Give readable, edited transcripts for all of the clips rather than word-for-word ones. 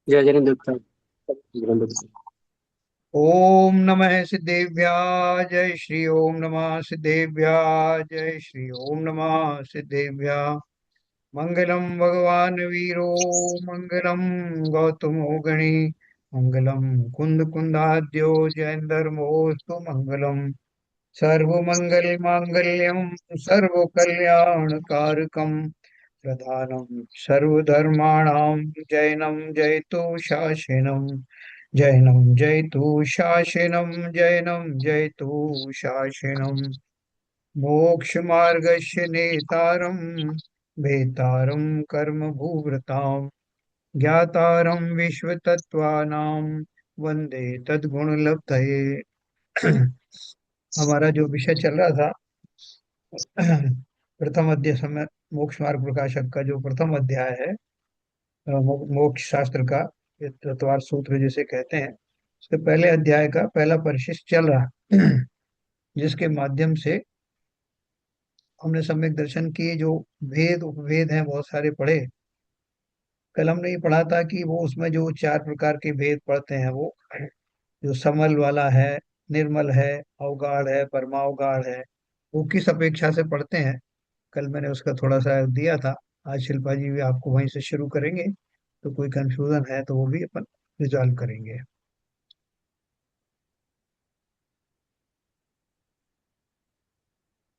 जय जगन्नाथ। जगन्नाथ। ओम नमः सिद्धेभ्याय जय श्री ओम नमः सिद्धेभ्याय जय श्री ओम नमः सिद्धेभ्याय। मंगलम भगवान वीरो मंगलम गौतमो गणी मंगलम कुंद कुंदाद्यो जयंदर्मोस्तु मंगलम सर्वमंगल मांगल्यम सर्व कल्याण कारकम प्रधानम सर्वधर्माणां जैनम जयतु शासनम जैनम जयतु शासनम जैनम जयतु शासनम मोक्षमार्गस्य नेतारं भेतारं कर्म भूभृतां ज्ञातारं विश्वतत्त्वानां वंदे तद्गुणलब्धये। हमारा जो विषय चल रहा था प्रथम अध्याय समय मोक्ष मार्ग प्रकाशक का जो प्रथम अध्याय है, मोक्ष शास्त्र का, ये तत्वार सूत्र जिसे कहते हैं, उसके पहले अध्याय का पहला परिशिष्ट चल रहा जिसके माध्यम से हमने सम्यक दर्शन की जो वेद उपवेद हैं बहुत सारे पढ़े। कल हमने ये पढ़ा था कि वो उसमें जो चार प्रकार के भेद पढ़ते हैं, वो जो समल वाला है, निर्मल है, अवगाढ़ है, परमावगाढ़ है, वो किस अपेक्षा से पढ़ते हैं। कल मैंने उसका थोड़ा सा दिया था। आज शिल्पा जी भी आपको वहीं से शुरू करेंगे, तो कोई कंफ्यूजन है तो वो भी अपन रिजॉल्व करेंगे।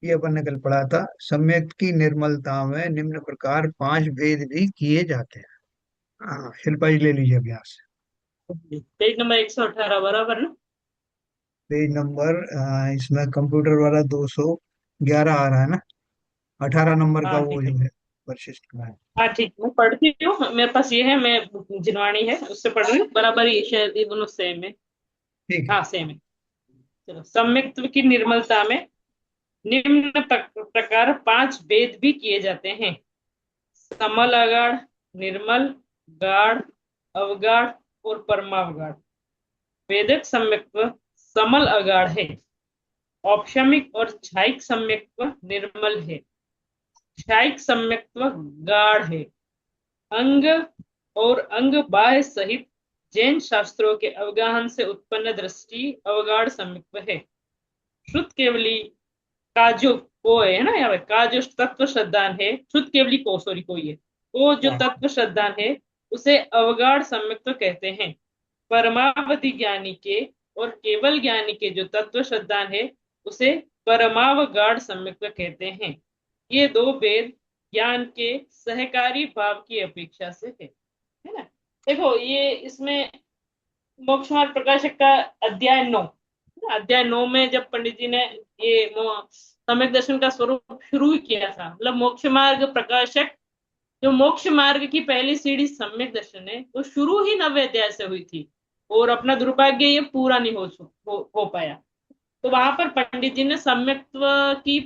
ये अपन ने कल पढ़ा था, सम्यक की निर्मलता में निम्न प्रकार पांच भेद भी किए जाते हैं। हाँ, शिल्पा जी ले लीजिए अभ्यास। पेज नंबर 118 बराबर ना। पेज नंबर इसमें कंप्यूटर वाला 211 आ रहा है ना। 18 नंबर का हाँ वो ठीक है। जो है परिशिष्ट का है। हाँ ठीक, मैं पढ़ती हूँ, मेरे पास ये है, मैं जिनवाणी है उससे पढ़ रही हूँ, बराबर ही शायद ये दोनों सेम है। ठीक है। हाँ सेम है। चलो, सम्यक्त्व की निर्मलता में निम्न प्रकार पांच भेद भी किए जाते हैं। समल अगाढ़, निर्मल, गाढ़, अवगाढ़ और परमावगाढ़। वेदक सम्यक्त्व समल अगाढ़ है। औपशमिक और छायिक सम्यक्त्व निर्मल है। क्षायिक सम्यक्त्व गाढ़ है। अंग और अंग बाह्य सहित जैन शास्त्रों के अवगाहन से उत्पन्न दृष्टि अवगाढ़ सम्यक्त्व है। श्रुत केवली का जो को है ना, यहाँ पे का जो तत्व श्रद्धान है, श्रुत केवली को, सॉरी को, ये वो जो हाँ। तत्व श्रद्धान है उसे अवगाढ़ सम्यक्त्व कहते हैं। परमावधि ज्ञानी के और केवल ज्ञानी के जो तत्व श्रद्धान है उसे परमावगाढ़ सम्यक्त्व कहते हैं। ये दो भेद ज्ञान के सहकारी भाव की अपेक्षा से है ना। देखो, ये इसमें मोक्ष मार्ग प्रकाशक का अध्याय 9, अध्याय 9 में जब पंडित जी ने ये सम्यक दर्शन का स्वरूप शुरू किया था, मतलब मोक्ष मार्ग प्रकाशक, जो मोक्ष मार्ग की पहली सीढ़ी सम्यक दर्शन है, वो शुरू ही 9वें अध्याय से हुई थी। और अपना दुर्भाग्य ये पूरा नहीं हो पाया। तो वहां पर पंडित जी ने सम्यक्त्व की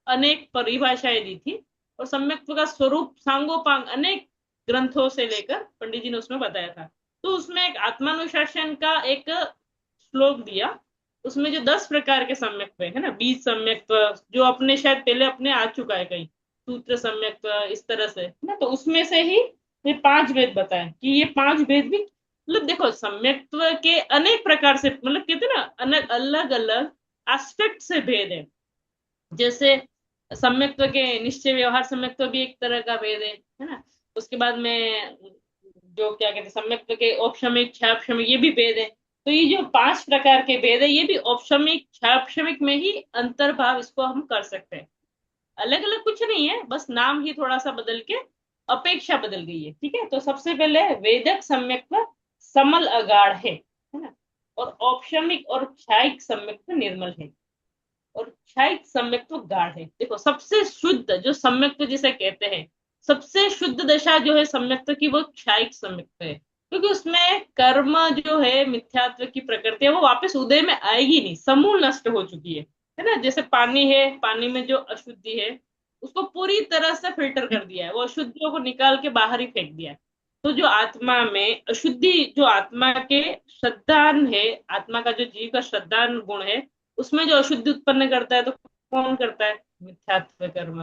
अनेक परिभाषाएं दी थी, और सम्यक्त्व का स्वरूप सांगोपांग अनेक ग्रंथों से लेकर पंडित जी ने उसमें बताया था। तो उसमें एक आत्मानुशासन का एक श्लोक दिया। उसमें जो 10 प्रकार के सम्यक्त्व है ना, बीज सम्यक्त्व, जो अपने शायद पहले अपने आ चुका है कहीं, सूत्र सम्यक्त्व, इस तरह से है ना। तो उसमें से ही ये पांच भेद बताए कि ये पांच भेद भी, मतलब देखो, सम्यक्त्व के अनेक प्रकार से, मतलब कहते हैं ना, अलग अलग एस्पेक्ट से भेद है। जैसे सम्यक्त्व के निश्चय व्यवहार सम्यक्त्व भी एक तरह का भेद है ना। उसके बाद में जो क्या कहते हैं, सम्यक्त्व के औपशमिक क्षापशमिक, ये भी भेद है। तो ये जो 5 प्रकार के भेद है, ये भी औपशमिक क्षापशमिक में ही अंतर्भाव इसको हम कर सकते हैं। अलग अलग कुछ नहीं है, बस नाम ही थोड़ा सा बदल के अपेक्षा बदल गई है। ठीक है, तो सबसे पहले वेदक सम्यक्त्व समल अगाढ़ है ना। और औपशमिक और क्षायिक सम्यक्त्व निर्मल है। और क्षायिक सम्यक्त्व गाढ़ है। देखो, सबसे शुद्ध जो सम्यक्त्व जिसे कहते हैं, सबसे शुद्ध दशा जो है सम्यक्त्व की, वो क्षायिक सम्यक्त्व है, क्योंकि उसमें कर्म जो है, मिथ्यात्व की प्रकृति है, वो वापस उदय में आएगी नहीं, समूल नष्ट हो चुकी है ना। जैसे पानी है, पानी में जो अशुद्धि है उसको पूरी तरह से फिल्टर कर दिया है, वो अशुद्धियों को निकाल के बाहर ही फेंक दिया है। तो जो आत्मा में अशुद्धि, जो आत्मा के श्रद्धान है, आत्मा का जो जीव का श्रद्धान गुण है, उसमें जो अशुद्धि उत्पन्न करता है, तो कौन करता है? मिथ्यात्व कर्म।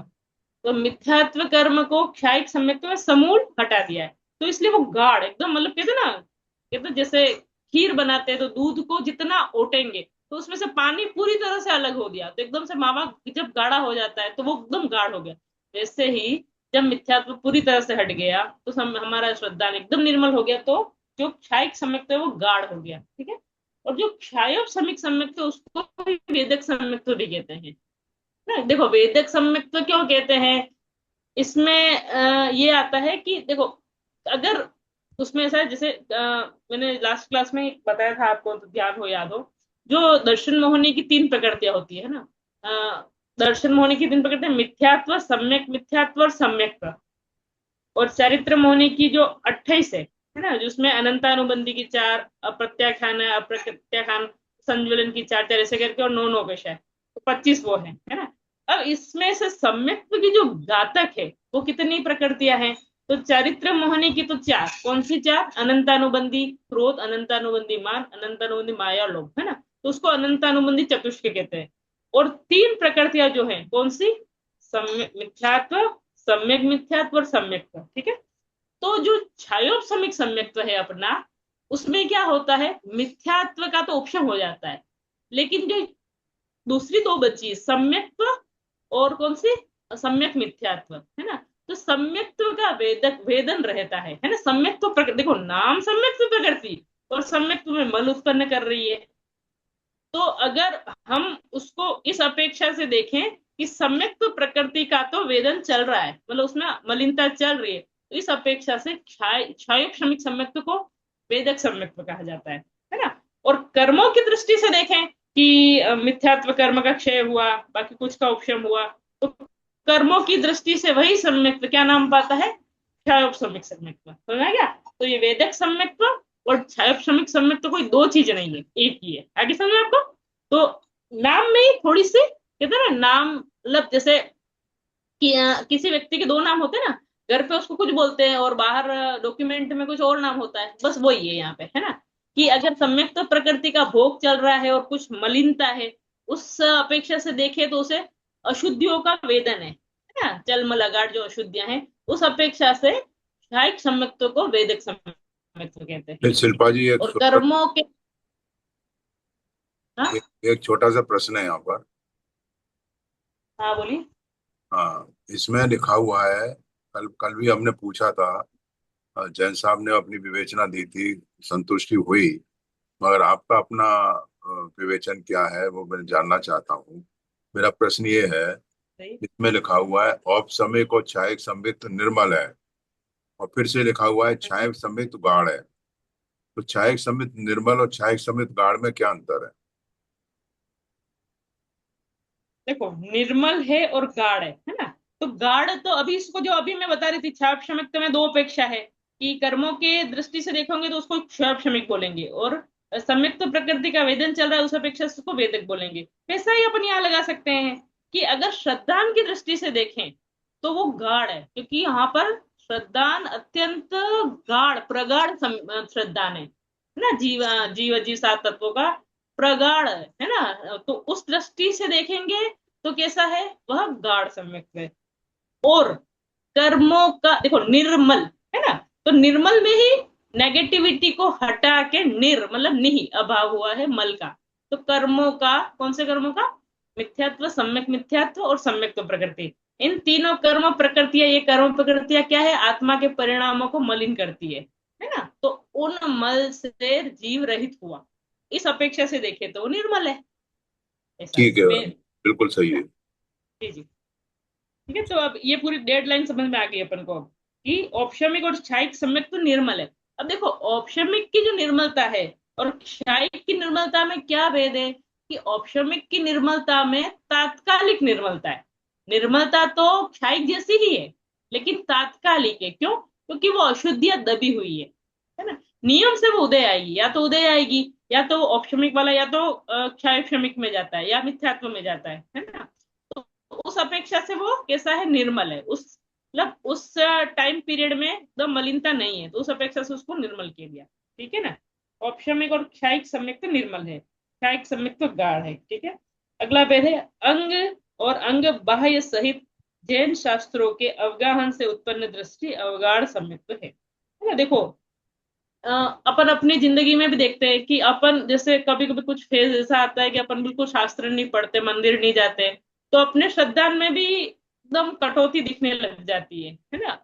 तो मिथ्यात्व कर्म को क्षायिक सम्यक्त्व में समूल हटा दिया है। तो इसलिए वो गाढ़ एकदम, मतलब कहते हैं ना, कहते हैं जैसे खीर बनाते हैं तो दूध को जितना ओटेंगे तो उसमें से पानी पूरी तरह से अलग हो गया, तो एकदम से मावा जब गाढ़ा हो जाता है तो वो एकदम गाढ़ हो गया। वैसे ही जब मिथ्यात्व पूरी तरह से हट गया तो हमारा श्रद्धान एकदम निर्मल हो गया, तो जो क्षायिक सम्यक्त है वो गाढ़ हो गया, ठीक है। और जो क्षायोग श्रमिक सम्यक्त है उसको भी वेदक सम्यक्त भी कहते हैं ना। देखो वेदक सम्यक्त क्यों कहते हैं, इसमें ये आता है कि देखो, अगर उसमें ऐसा है जैसे मैंने लास्ट क्लास में बताया था आपको, तो ध्यान हो याद हो, जो दर्शन मोहनी की तीन प्रकृतियां होती है ना, दर्शन मोहनी की तीन प्रकृतियां, मिथ्यात्व, सम्यक मिथ्यात्व और सम्यक। और चारित्र मोहनी की जो 28 है ना, जिसमें अनंतानुबंधी की चार, अप्रत्याख्यान है, अप्रत्याख्यान, संज्वलन की चार चार ऐसे करके, और नौ नौ पेश है, तो 25 वो है ना। अब इसमें से सम्यक्त्व की जो घातक है वो कितनी प्रकृतियां हैं, तो चारित्र मोहनी की तो चार, कौन सी चार, अनंतानुबंधी क्रोध, अनंतानुबंधी मान, अनंतानुबंधी माया लोभ, है ना। तो उसको अनंतानुबंधी चतुष्क कहते हैं। और तीन प्रकृतियां जो है कौन सी, मिथ्यात्व, सम्यक मिथ्यात्व और सम्यक्त्व, ठीक है। तो जो छायोपशमिक सम्यक्त्व है अपना, उसमें क्या होता है, मिथ्यात्व का तो उपशम हो जाता है, लेकिन जो दूसरी दो बची, सम्यक्त्व और कौन सी, सम्यक मिथ्यात्व, है ना। तो सम्यक्त्व का वेदक वेदन रहता है ना। सम्यक्त्व देखो नाम सम्यक्त्व प्रकृति, और सम्यक्त्व में मल उत्पन्न कर रही है। तो अगर हम उसको इस अपेक्षा से देखें कि सम्यक तो प्रकृति का तो वेदन चल रहा है, मतलब उसमें मलिनता चल रही है, तो इस अपेक्षा से क्षाय श्रमिक सम्यक्त्व को वेदक सम्यक्त्व कहा जाता है ना। और कर्मों की दृष्टि से देखें कि मिथ्यात्व कर्म का क्षय हुआ, बाकी कुछ का उपशम हुआ, तो कर्मों की दृष्टि से वही सम्यक्त्व क्या नाम पाता है, क्षय श्रमिक सम्यक्त्व, समझा क्या। तो ये वेदक सम्यक्त्व और छाया श्रमिक सम्यक तो कोई दो चीज नहीं है, एक ही है। आगे समझ आपको। तो नाम में ही थोड़ी सी, कहते हैं ना नाम, मतलब जैसे कि किसी व्यक्ति के दो नाम होते हैं ना, घर पे उसको कुछ बोलते हैं और बाहर डॉक्यूमेंट में कुछ और नाम होता है, बस वही है यहाँ पे, है ना। कि अगर सम्यक तो प्रकृति का भोग चल रहा है और कुछ मलिनता है, उस अपेक्षा से देखे तो उसे अशुद्धियों का वेदन है ना, जल मल अगाढ़ जो अशुद्धियां हैं, उस अपेक्षा से क्षायिक सम्यक्तों को वेदिक सम्यक्त्व कहते हैं। फिर ठीक शिल्पा है। जी और कर्मों के, हाँ एक छोटा सा प्रश्न है यहाँ पर। हाँ बोलिए। हाँ, इसमें लिखा हुआ है, कल कल भी हमने पूछा था, जैन साहब ने अपनी विवेचना दी थी, संतुष्टि हुई, मगर आपका अपना विवेचन क्या है वो मैं जानना चाहता हूँ। मेरा प्रश्न ये है, सही। इसमें लिखा हुआ है औपसमिक और छायक संयुक्त निर्मल है, और फिर से लिखा हुआ है छायक संयुक्त गाढ़ है। तो छायक संयुक्त निर्मल और छायक संयुक्त गाढ़ में क्या अंतर है? देखो निर्मल है और गाढ़ है ना। तो गाढ़ तो अभी इसको जो अभी मैं बता रही थी, क्षार क्षमिक में दो अपेक्षा है, कि कर्मों के दृष्टि से देखोगे तो उसको क्षार क्षमिक बोलेंगे, और संयुक्त तो प्रकृति का वेदन चल रहा है उस अपेक्षा से उसको वेदक बोलेंगे। वैसा ही अपन यहाँ लगा सकते हैं कि अगर श्रद्धान की दृष्टि से देखें तो वो गाढ़ है, क्योंकि यहाँ पर श्रद्धान अत्यंत गाढ़ प्रगाढ़ श्रद्धान है ना। जीव जीव जीव सात तत्वों का प्रगाढ़ है ना। तो उस दृष्टि से देखेंगे तो कैसा है, वह गाढ़ सम्यक है। और कर्मों का देखो निर्मल, है ना। तो निर्मल में ही नेगेटिविटी को हटा के निर मतलब निहि अभाव हुआ है मल का। तो कर्मों का, कौन से कर्मों का, मिथ्यात्व, सम्यक मिथ्यात्व और सम्यक प्रकृति, इन तीनों कर्म प्रकृतियां, ये कर्म प्रकृतियां क्या है, आत्मा के परिणामों को मलिन करती है ना। तो उन मल से जीव रहित हुआ, इस अपेक्षा से देखे तो वो निर्मल है, ऐसा ठीक है, मैं। बिल्कुल सही है। जी जी। ठीक है। तो अब ये पूरी डेडलाइन समझ में आ गई अपन को, कि औपशमिक और क्षायिक सम्यक तो निर्मल है। अब देखो औपशमिक की जो निर्मलता है और क्षायिक की निर्मलता में क्या भेद है, कि औपशमिक की निर्मलता में तात्कालिक निर्मलता है। निर्मलता तो क्षायिक जैसी ही है, लेकिन तात्कालिक है। क्यों, क्योंकि वो अशुद्धियां दबी हुई है ना। नियम से वो उदय आएगी, या तो उदय आएगी, या तो औपशमिक वाला, या तो क्षाय क्षमिक में जाता है, या मिथ्यात्व में जाता है ना। तो उस अपेक्षा से वो कैसा है, निर्मल है। उस मतलब उस टाइम पीरियड में एकदम मलिनता नहीं है, तो उस अपेक्षा से उसको निर्मल कह दिया, ठीक है ना। औपशमिक और क्षायिक सम्यक तो निर्मल है, क्षायिक सम्यक तो गाढ़ है, ठीक है। अगला भेद है अंग और अंग बाह्य सहित जैन शास्त्रों के अवगाहन से उत्पन्न दृष्टि अवगाढ़ सम्यक है। है ना। देखो, अपन अपनी जिंदगी में भी देखते हैं कि अपन जैसे कभी कभी कुछ फेज ऐसा आता है कि अपन बिल्कुल शास्त्र नहीं पढ़ते, मंदिर नहीं जाते, तो अपने श्रद्धा में भी एकदम कटौती दिखने लग जाती है ना।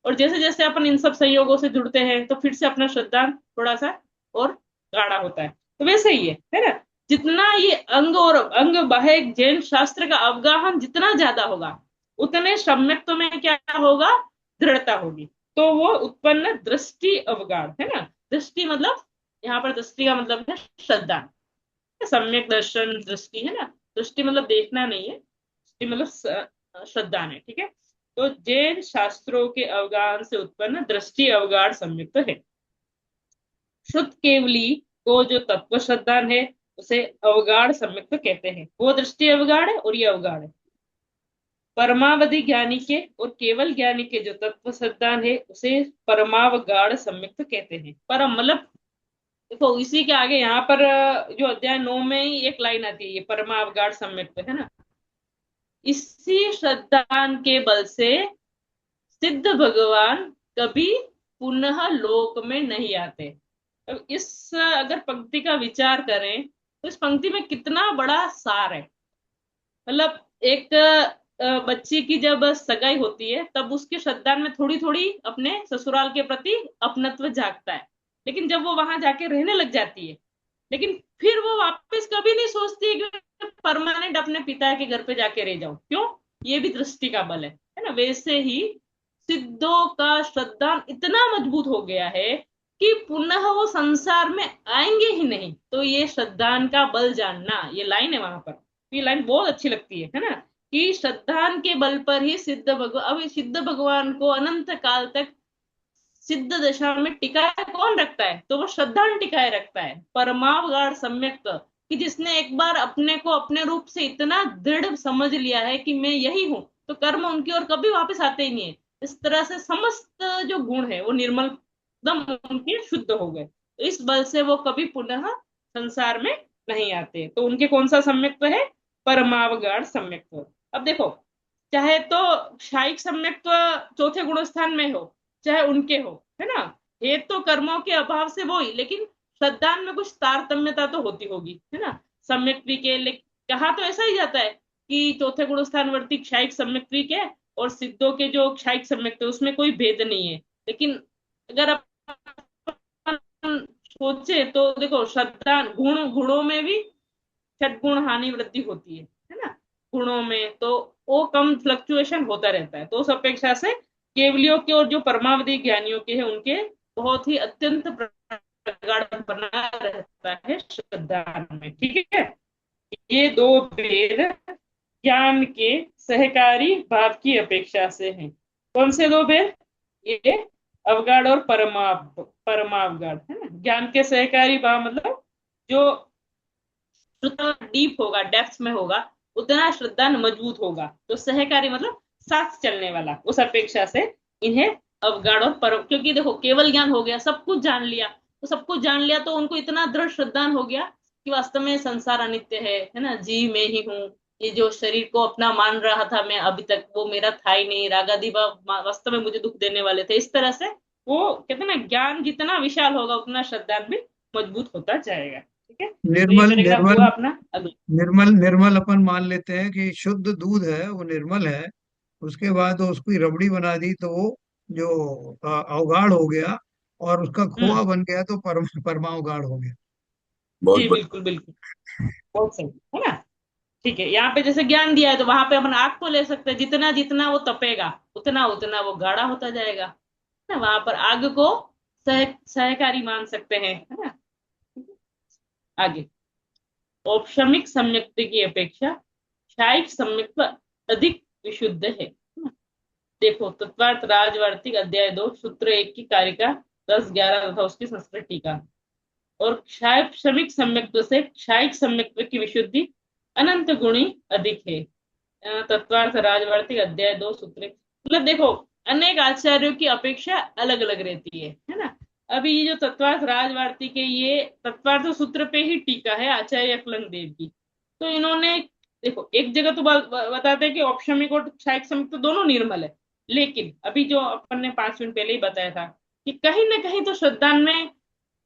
और जैसे जैसे अपन इन सब संयोगों से जुड़ते हैं तो फिर से अपना श्रद्धा थोड़ा सा और गाढ़ा होता है। तो वैसे ही है ना। जितना ये अंग और अंग बाह्य जैन शास्त्र का अवगाहन जितना ज्यादा होगा, उतने सम्यक्त्व में क्या होगा, दृढ़ता होगी। तो वो उत्पन्न दृष्टि अवगाढ़, है ना। दृष्टि मतलब, यहाँ पर दृष्टि का मतलब है श्रद्धा। सम्यक दर्शन दृष्टि, है ना। दृष्टि मतलब देखना नहीं है, दृष्टि मतलब श्रद्धा है, ठीक है। तो जैन शास्त्रों के अवगाहन से उत्पन्न दृष्टि अवगाढ़ सम्यक है। शुद्ध केवली को जो तत्व श्रद्धा है, उसे अवगाढ़ सम्यक कहते हैं। वो दृष्टि अवगाढ़ है और ये अवगाढ़ है। परमावधि ज्ञानी के और केवल ज्ञानी के जो तत्व श्रद्धा है, उसे परमावगाढ़ सम्यक कहते हैं। परम मतलब, देखो इसी के आगे यहाँ पर जो अध्याय 9 में ही एक लाइन आती है, ये परमावगाढ़ सम्यक, है ना। इसी श्रद्धान के बल से सिद्ध भगवान कभी पुनः लोक में नहीं आते। अब इस अगर पंक्ति का विचार करें तो इस पंक्ति में कितना बड़ा सार है। मतलब एक बच्ची की जब सगाई होती है तब उसके श्रद्धा में थोड़ी थोड़ी अपने ससुराल के प्रति अपनत्व जागता है, लेकिन जब वो वहां जाके रहने लग जाती है, लेकिन फिर वो वापस कभी नहीं सोचती है कि परमानेंट अपने पिता के घर पे जाके रह जाऊं। क्यों? ये भी दृष्टि का बल है ना। वैसे ही सिद्धों का श्रद्धा इतना मजबूत हो गया है कि पुनः वो संसार में आएंगे ही नहीं। तो ये श्रद्धान का बल जानना, ये लाइन है वहां पर, ये लाइन बहुत अच्छी लगती है ना। कि श्रद्धान के बल पर ही सिद्ध भगवान, अब इस सिद्ध भगवान को अनंत काल तक सिद्ध दशा में टिकाए कौन रखता है, तो वो श्रद्धान टिकाए रखता है। परमावगाढ़ सम्यक, कि जिसने एक बार अपने को अपने रूप से इतना दृढ़ समझ लिया है कि मैं यही हूं, तो कर्म उनकी और कभी वापस आते ही नहीं है। इस तरह से समस्त जो गुण है वो निर्मल एकदम उनके शुद्ध हो गए, तो इस बल से वो कभी पुनः संसार में नहीं आते। तो उनके कौन सा सम्यक्त्व है, परमावगाढ़ सम्यक्त्व। अब देखो, चाहे तो शाइक सम्यक्त्व चौथे गुण स्थान में हो, चाहे उनके हो, है ना। हेतु तो कर्मों के अभाव से वो ही, लेकिन श्रद्धा में कुछ तारतम्यता तो होती होगी, है ना। सम्यक्त्वी के कहा तो ऐसा ही जाता है कि चौथे गुण स्थानवर्ती क्षायिक सम्यक्त्वी के और सिद्धों के जो क्षायिक सम्यक्त्व, उसमें कोई भेद नहीं है। लेकिन अगर अपन सोचे तो देखो, श्रद्धा गुणों में भी षटगुण हानि वृद्धि होती है ना। गुणों में तो वो कम फ्लक्चुएशन होता रहता है। तो उस अपेक्षा से केवलियों के और जो परमावधि ज्ञानियों के हैं उनके बहुत ही अत्यंत प्रगाढ़ बना रहता है श्रद्धा में, ठीक है। ये दो भेद ज्ञान के सहकारी भाव की अपेक्षा से हैं। कौन से दो भेद? ये अवगाढ़ और परमावगाढ़, है ना। ज्ञान के सहकारी भाव मतलब जो जितना डीप होगा, डेप्थ में होगा, उतना श्रद्धा मजबूत होगा। तो सहकारी मतलब साथ चलने वाला, उस अपेक्षा से इन्हें अवगाढ़ और परम, क्योंकि देखो केवल ज्ञान हो गया, सब कुछ जान लिया, तो सब कुछ जान लिया तो उनको इतना दृढ़ श्रद्धान हो गया कि वास्तव में संसार अनित्य है ना। जी मैं ही हूँ, ये जो शरीर को अपना मान रहा था मैं अभी तक, वो मेरा था ही नहीं, रागादि भाव वास्तव में मुझे दुख देने वाले थे। इस तरह से वो कहते हैं ना, ज्ञान जितना विशाल होगा उतना श्रद्धा भी मजबूत होता जाएगा, ठीक है। तो ये निर्मल पैराग्राफ निर्मल हुआ अपना अगला। निर्मल निर्मल अपन मान लेते हैं कि शुद्ध दूध है वो निर्मल है। उसके बाद उसकी रबड़ी बना दी तो वो जो अवगाढ़ हो गया, और उसका खोआ हम्म। बन गया तो परमावगाढ़ हो गया। जी बहुत बढ़िया। बिल्कुल बिल्कुल, बहुत सही, है ना। ठीक है, यहाँ पे जैसे ज्ञान दिया है तो वहां पे अपन आग को ले सकते हैं, जितना जितना वो तपेगा उतना उतना वो गाढ़ा होता जाएगा, है ना। वहां पर आग को सहकारी मान सकते हैं, है ना। आगे, औपशमिक सम्यक्ति की अपेक्षा क्षायिक सम्यक्त्व अधिक विशुद्ध है। देखो, तत्वार्थ राजवार्तिक अध्याय 2 सूत्र 1 की कारिका 10-11 तथा उसकी संस्कृत टीका। और क्षाय श्रमिक सम्यक्त्व से क्षायिक सम्यक्त्व की विशुद्धि अनंत गुणी अधिक है। तत्वार्थ राजवार्तिक अध्याय 2 सूत्र मतलब देखो, अनेक आचार्यों की अपेक्षा अलग अलग रहती है ना। अभी ये जो तत्वार्थ राजवार्तिक है, ये तत्वार्थ सूत्र पे ही टीका है आचार्य अकलंग देव की। तो इन्होंने देखो, एक जगह तो बताते हैं कि औपशमिक और क्षायिक सम्यक्त्व दोनों निर्मल है, लेकिन अभी जो अपन ने 5 मिनट पहले ही बताया था कि कहीं ना कहीं तो श्रद्धान में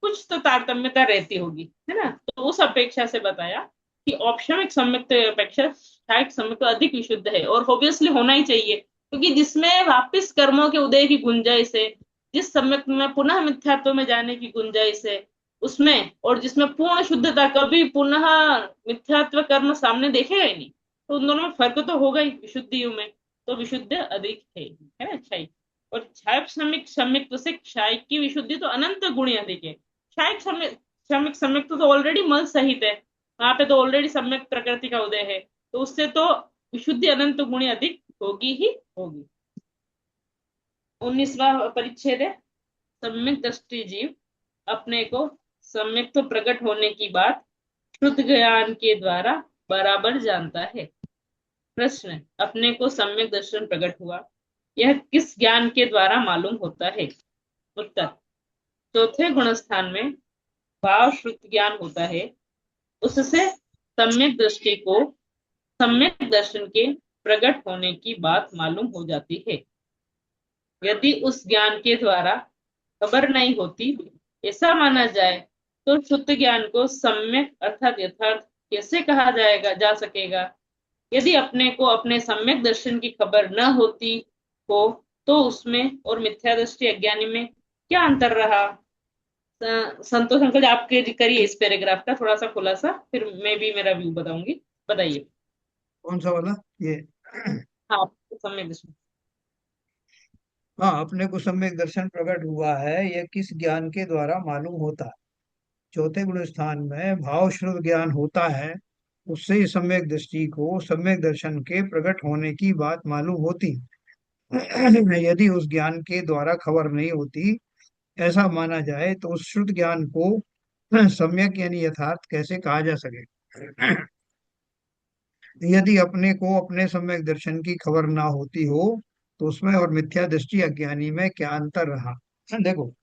कुछ तो तारतम्यता रहती होगी, है ना। तो उस अपेक्षा से बताया कि औपशमिक सम्यक्त अपेक्षा क्षायिक सम्यक्त अधिक विशुद्ध है, और ऑब्वियसली होना ही चाहिए, क्योंकि जिसमें वापिस कर्मों के उदय की गुंजाइश है, जिस सम्यक्त में पुनः मिथ्यात्व में जाने की गुंजाइश है उसमें, और जिसमें पूर्ण शुद्धता, कभी पुनः मिथ्यात्व कर्म सामने देखेगा ही नहीं, तो उन दोनों में फर्क तो होगा ही विशुद्धियों में। तो विशुद्ध अधिक है ना क्षय। और क्षायक श्रमिक श्रमिक से क्षायक की विशुद्धि तो अनंत गुणी अधिक है। क्षायक श्रमिक श्रमिक सम्यक तो ऑलरेडी मल सहित है, वहां पे तो ऑलरेडी सम्यक प्रकृति का उदय है, तो उससे तो विशुद्धि अनंत गुणी अधिक होगी ही होगी। 19वां परिच्छेद है, सम्यक दृष्टि जीव अपने को सम्यक तो प्रकट होने की बात शुद्ध ज्ञान के द्वारा बराबर जानता है। प्रश्न, अपने को सम्यक दर्शन प्रकट हुआ, यह किस ज्ञान के द्वारा मालूम होता है? उत्तर, चौथे गुणस्थान में भाव श्रुत ज्ञान होता है, उससे सम्यक दृष्टि को सम्यक दर्शन के प्रकट होने की बात मालूम हो जाती है। यदि उस ज्ञान के द्वारा खबर नहीं होती, ऐसा माना जाए, तो शुद्ध ज्ञान को सम्यक अर्थात यथार्थ कैसे कहा जाएगा जा सकेगा? यदि अपने को अपने सम्यक दर्शन की खबर न होती हो, तो उसमें और मिथ्या दृष्टि अज्ञानी में क्या अंतर रहा? संतोष अंकल, आप करिए इस पैराग्राफ का थोड़ा सा खुलासा, फिर मैं भी मेरा व्यू बताऊंगी। बताइए। कौन सा वाला? ये? हाँ, सम्यक दर्शन। हाँ, अपने को सम्यक दर्शन प्रकट हुआ है, यह किस ज्ञान के द्वारा मालूम होता है? चौथे गुण स्थान में भाव श्रुत ज्ञान होता है, उससे सम्यक दृष्टि को सम्यक दर्शन के प्रकट होने की बात मालूम होती। यदि उस ज्ञान के द्वारा खबर नहीं होती, ऐसा माना जाए, तो उस श्रुत ज्ञान को सम्यक यानी यथार्थ कैसे कहा जा सके? यदि अपने को अपने सम्यक दर्शन की खबर ना होती हो, तो उसमें और मिथ्या दृष्टि अज्ञानी में क्या अंतर रहा? देखो,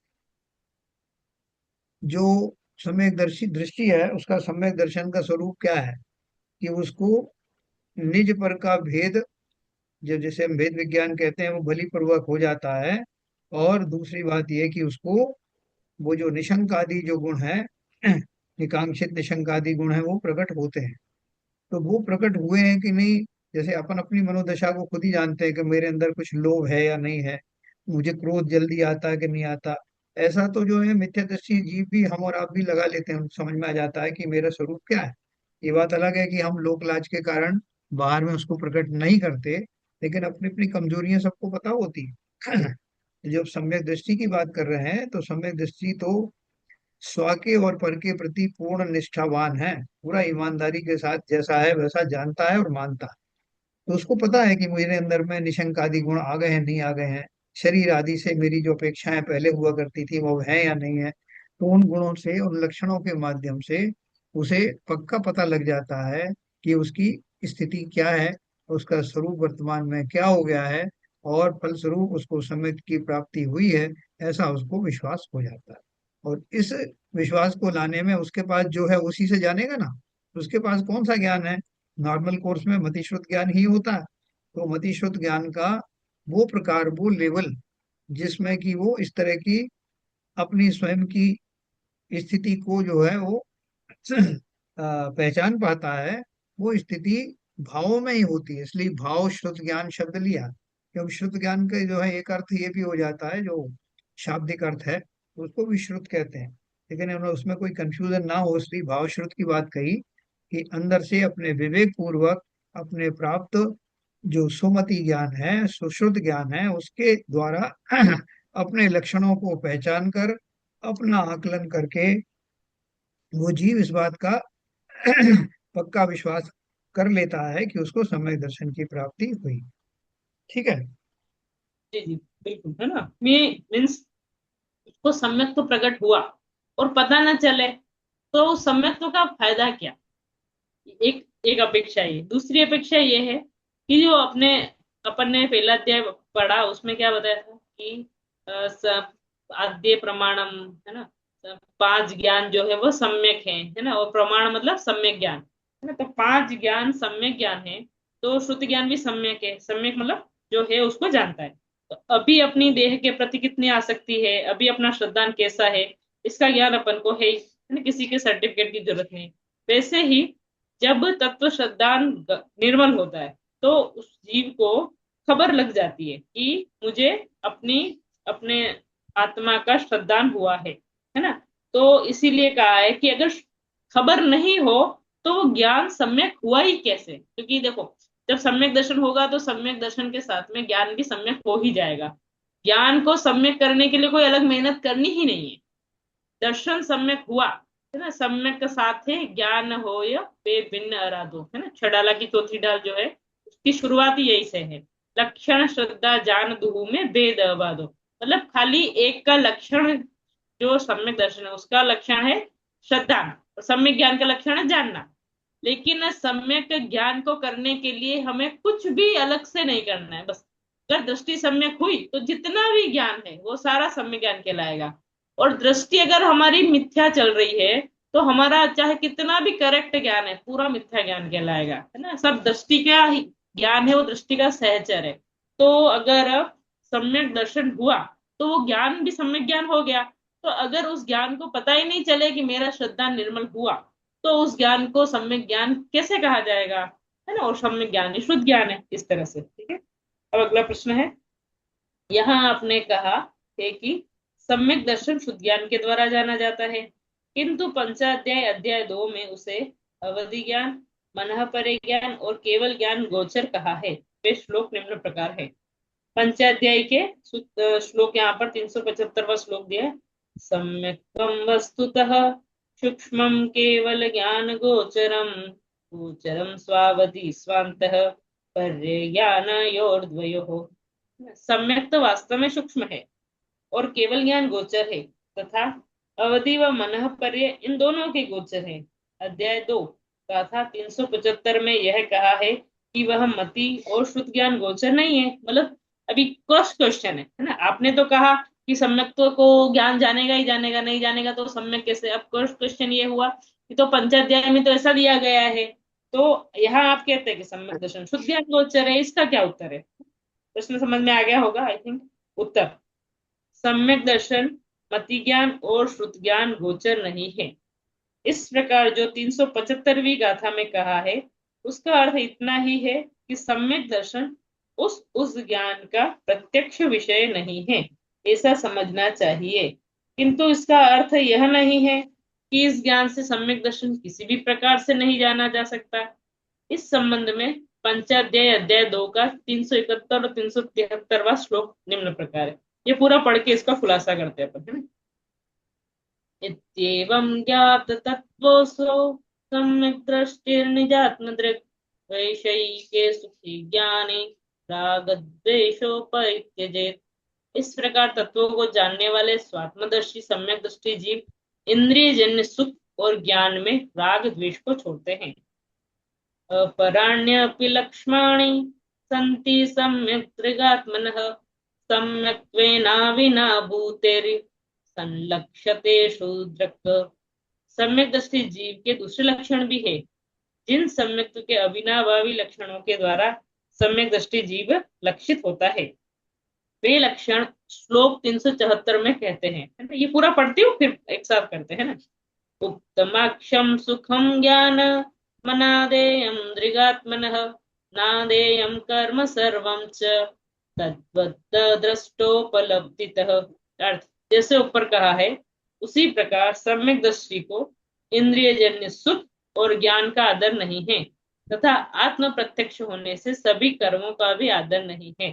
जो सम्यक दर्शी दृष्टि है, उसका सम्यक दर्शन का स्वरूप क्या है? कि उसको निज पर का भेद, जो जिसे हम भेद विज्ञान कहते हैं, वो बलिपूर्वक हो जाता है। और दूसरी बात यह कि उसको वो जो निशंक आदि जो गुण है, निकांक्षित निशंक आदि गुण है, वो प्रकट होते हैं। तो वो प्रकट हुए हैं कि नहीं, जैसे अपन अपनी मनोदशा को खुद ही जानते हैं कि मेरे अंदर कुछ लोभ है या नहीं है, मुझे क्रोध जल्दी आता है कि नहीं आता। ऐसा तो जो है मिथ्यादर्शी जीव भी, हम और आप भी लगा लेते हैं, समझ में आ जाता है कि मेरा स्वरूप क्या है। ये बात अलग है कि हम लोक लाज के कारण बाहर में उसको प्रकट नहीं करते, लेकिन अपनी अपनी कमजोरियां सबको पता होती है। जब सम्यक दृष्टि की बात कर रहे हैं, तो सम्यक दृष्टि तो स्व के और पर के प्रति पूर्ण निष्ठावान है, पूरा ईमानदारी के साथ जैसा है वैसा जानता है और मानता है। तो उसको पता है कि मेरे अंदर में निशंक आदि गुण आ गए हैं नहीं आ गए हैं, शरीर आदि से मेरी जो अपेक्षाएं पहले हुआ करती थी वो है या नहीं है। तो उन गुणों से, उन लक्षणों के माध्यम से उसे पक्का पता लग जाता है कि उसकी स्थिति क्या है, उसका स्वरूप वर्तमान में क्या हो गया है, और फलस्वरूप उसको समय की प्राप्ति हुई है, ऐसा उसको विश्वास हो जाता है। और इस विश्वास को लाने में उसके पास जो है उसी से जानेगा ना। उसके पास कौन सा ज्ञान है? नॉर्मल कोर्स में मतिश्रुत ज्ञान ही होता है। तो मतिश्रुत ज्ञान का वो प्रकार, वो लेवल, जिसमें कि वो इस तरह की अपनी स्वयं की स्थिति को जो है वो पहचान पाता है, वो स्थिति भावों में ही होती है। इसलिए भाव श्रुत ज्ञान शब्द लिया, क्योंकि श्रुत ज्ञान का जो है एक अर्थ ये भी हो जाता है, जो शाब्दिक अर्थ है उसको भी श्रुत कहते हैं। लेकिन हमें उसमें कोई कंफ्यूजन ना हो, इसलिए भाव श्रुत की बात कही, कि अंदर से अपने विवेक पूर्वक अपने प्राप्त जो सुमति ज्ञान है, सुश्रुत ज्ञान है, उसके द्वारा अपने लक्षणों को पहचान कर, अपना आकलन करके, वो जीव इस बात का पक्का विश्वास कर लेता है कि उसको सम्यक दर्शन की प्राप्ति हुई। ठीक है। जी जी, बिल्कुल, है ना। मीन्स उसको सम्यक तो प्रकट हुआ और पता न चले, तो उस सम्यक का फायदा क्या? एक एक अपेक्षा ये, दूसरी अपेक्षा ये है कि जो अपने अपन ने पहला अध्याय पढ़ा, उसमें क्या बताया था कि आद्य प्रमाणम, है ना, पांच ज्ञान जो है वो सम्यक है ना, और प्रमाण मतलब सम्यक ज्ञान, है ना। तो पांच ज्ञान सम्यक ज्ञान है, तो श्रुति ज्ञान भी सम्यक है। सम्यक मतलब जो है उसको जानता है। तो अभी अपनी देह के प्रति कितनी आसक्ति है, अभी अपना श्रद्धान कैसा है, इसका ज्ञान अपन को है ही, है ना, किसी के सर्टिफिकेट की जरूरत नहीं। वैसे ही जब तत्व श्रद्धान निर्मल होता है, तो उस जीव को खबर लग जाती है कि मुझे अपनी अपने आत्मा का श्रद्धान हुआ है ना। तो इसीलिए कहा है कि अगर खबर नहीं हो तो वो ज्ञान सम्यक हुआ ही कैसे, क्योंकि देखो, जब सम्यक दर्शन होगा तो सम्यक दर्शन के साथ में ज्ञान भी सम्यक हो ही जाएगा। ज्ञान को सम्यक करने के लिए कोई अलग मेहनत करनी ही नहीं है। दर्शन सम्यक हुआ, है ना, सम्यक का साथ है ज्ञान हो या वे भिन्न अराधो, है ना, छड़ाला की चौथी डाल जो है उसकी शुरुआत ही यही से है। लक्षण श्रद्धा जान दुहु में भेद अबाधो, मतलब खाली एक का लक्षण, जो सम्यक दर्शन है उसका लक्षण है श्रद्धा, और सम्यक ज्ञान का लक्षण है जानना। लेकिन सम्यक ज्ञान को करने के लिए हमें कुछ भी अलग से नहीं करना है, बस अगर दृष्टि सम्यक हुई तो जितना भी ज्ञान है वो सारा सम्यक ज्ञान कहलाएगा। और दृष्टि अगर हमारी मिथ्या चल रही है तो हमारा चाहे कितना भी करेक्ट ज्ञान है पूरा मिथ्या ज्ञान कहलाएगा, है ना। सब दृष्टि का ही ज्ञान है, वो दृष्टि का सहचर है। तो अगर सम्यक दर्शन हुआ तो वो ज्ञान भी सम्यक ज्ञान हो गया। तो अगर उस ज्ञान को पता ही नहीं चले कि मेरा श्रद्धा निर्मल हुआ, तो उस ज्ञान को सम्यक ज्ञान कैसे कहा जाएगा, है ना। और सम्यक ज्ञान ही शुद्ध ज्ञान है, इस तरह से, ठीक है। अब अगला प्रश्न है, यहाँ आपने कहा है कि सम्यक दर्शन शुद्ध ज्ञान के द्वारा जाना जाता है, किंतु पंचाध्याय अध्याय 2 में उसे अवधि ज्ञान, मनःपरे ज्ञान और केवल ज्ञान गोचर कहा है। वे श्लोक निम्न प्रकार है। पंचाध्याय के श्लोक यहाँ पर 375वां श्लोक दिया है। सम्यक्त्वं वस्तुतः सूक्ष्मं केवल ज्ञान गोचरम, गोचरम स्वावधि स्वान्तः पर्यज्ञानयोर्द्वयोः। सम्यक तो वास्तव में सूक्ष्म है और केवल ज्ञान गोचर है, तथा अवधि व मनः पर्य इन दोनों के गोचर है। अध्याय 2 गाथा 375 में यह कहा है कि वह मति और श्रुत ज्ञान गोचर नहीं है। मतलब अभी क्रॉस क्वेश्चन है ना। आपने तो कहा कि सम्यक्त्व को ज्ञान जानेगा ही जानेगा, नहीं जानेगा तो सम्यक कैसे। अब क्रॉस क्वेश्चन ये हुआ कि तो पंचाध्याय में तो ऐसा दिया गया है, तो यहाँ आप कहते हैं कि सम्यक दर्शन शुद्ध ज्ञान गोचर है, इसका क्या उत्तर है। प्रश्न समझ में आ गया होगा आई थिंक। उत्तर, सम्यक दर्शन मति ज्ञान और श्रुत ज्ञान गोचर नहीं है। इस प्रकार जो 375वीं गाथा में कहा है उसका अर्थ इतना ही है कि सम्यक दर्शन उस ज्ञान का प्रत्यक्ष विषय नहीं है, ऐसा समझना चाहिए। किंतु इसका अर्थ यह नहीं है कि इस ज्ञान से सम्यक दर्शन किसी भी प्रकार से नहीं जाना जा सकता। इस संबंध में पंचाध्याय अध्याय 2 का 371 और 373वां श्लोक निम्न प्रकार है। ये पूरा पढ़ के इसका खुलासा करते हैं अपन, है ना। इत्येवं ज्ञात तत्त्वोऽसौ सम्यक् दृष्टिर्निजात्मदृक् वैषयिके सुखी ज्ञाने रागद्वेषोपरित्यजेत्। इस प्रकार तत्वों को जानने वाले स्वात्मदर्शी सम्यक दृष्टि जीव इंद्रिय जन्य सुख और ज्ञान में राग द्वेष को छोड़ते हैं। अपराण्यपि लक्ष्माणि सन्ति सम्यक् त्रिगात्मनः, सम्यक्त्वेनाविना भूतेर् संलक्ष्यते शूद्रक। सम्यक दृष्टि जीव के दूसरे लक्षण भी है, जिन सम्यक्त्व के अविनाभावी लक्षणों के द्वारा सम्यक दृष्टि जीव लक्षित होता है। वे लक्षण श्लोक 374 में कहते हैं, है ना। ये पूरा पढ़ती हूँ फिर एक साथ करते हैं ना। उत्तमाक्षम सुखम ज्ञान मनादेयं दृगात्मनः, नादेयं कर्म सर्वं च तद्वत् दृष्टोपलब्धितः। अर्थ, जैसे ऊपर कहा है उसी प्रकार सम्यक दृष्टि को इंद्रिय जन्य सुख और ज्ञान का आदर नहीं है, तथा आत्म प्रत्यक्ष होने से सभी कर्मों का भी आदर नहीं है।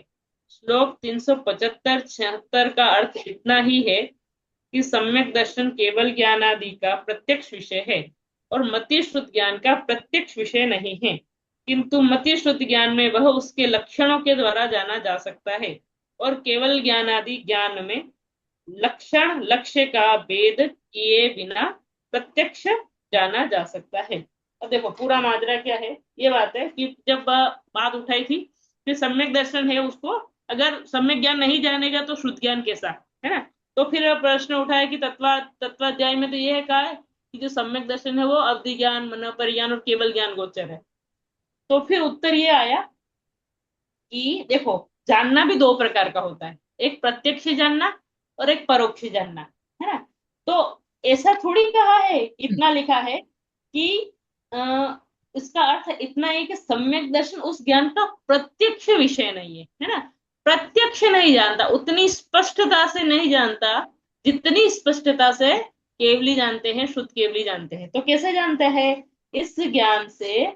श्लोक 375-76 का अर्थ इतना ही है कि सम्यक दर्शन केवल ज्ञान आदि का प्रत्यक्ष विषय है और मति श्रुत ज्ञान का प्रत्यक्ष विषय नहीं है। किंतु मति श्रुत ज्ञान में वह उसके लक्षणों के द्वारा जाना जा सकता है, और केवल ज्ञान आदि ज्ञान में लक्षण लक्ष्य का भेद किए बिना प्रत्यक्ष जाना जा सकता है। अब देखो पूरा माजरा क्या है। ये बात है कि जब बात उठाई थी कि सम्यक दर्शन है, उसको अगर सम्यक ज्ञान नहीं जानेगा तो शुद्ध ज्ञान कैसा, है ना। तो फिर प्रश्न उठा है कि तत्वाध्याय में तो ये है कहा है कि जो सम्यक दर्शन है वो अवधि ज्ञान, मनोपरिज्ञान और केवल ज्ञान गोचर है। तो फिर उत्तर ये आया कि देखो जानना भी दो प्रकार का होता है, एक प्रत्यक्ष जानना और एक परोक्ष जानना, है ना। तो ऐसा थोड़ी कहा है, इतना लिखा है कि आ, इसका अर्थ इतना है कि सम्यक दर्शन उस ज्ञान का प्रत्यक्ष विषय नहीं है ना। प्रत्यक्ष नहीं जानता, उतनी स्पष्टता से नहीं जानता जितनी स्पष्टता से केवली जानते हैं, शुद्ध केवली जानते हैं। तो कैसे जानते हैं? इस ज्ञान से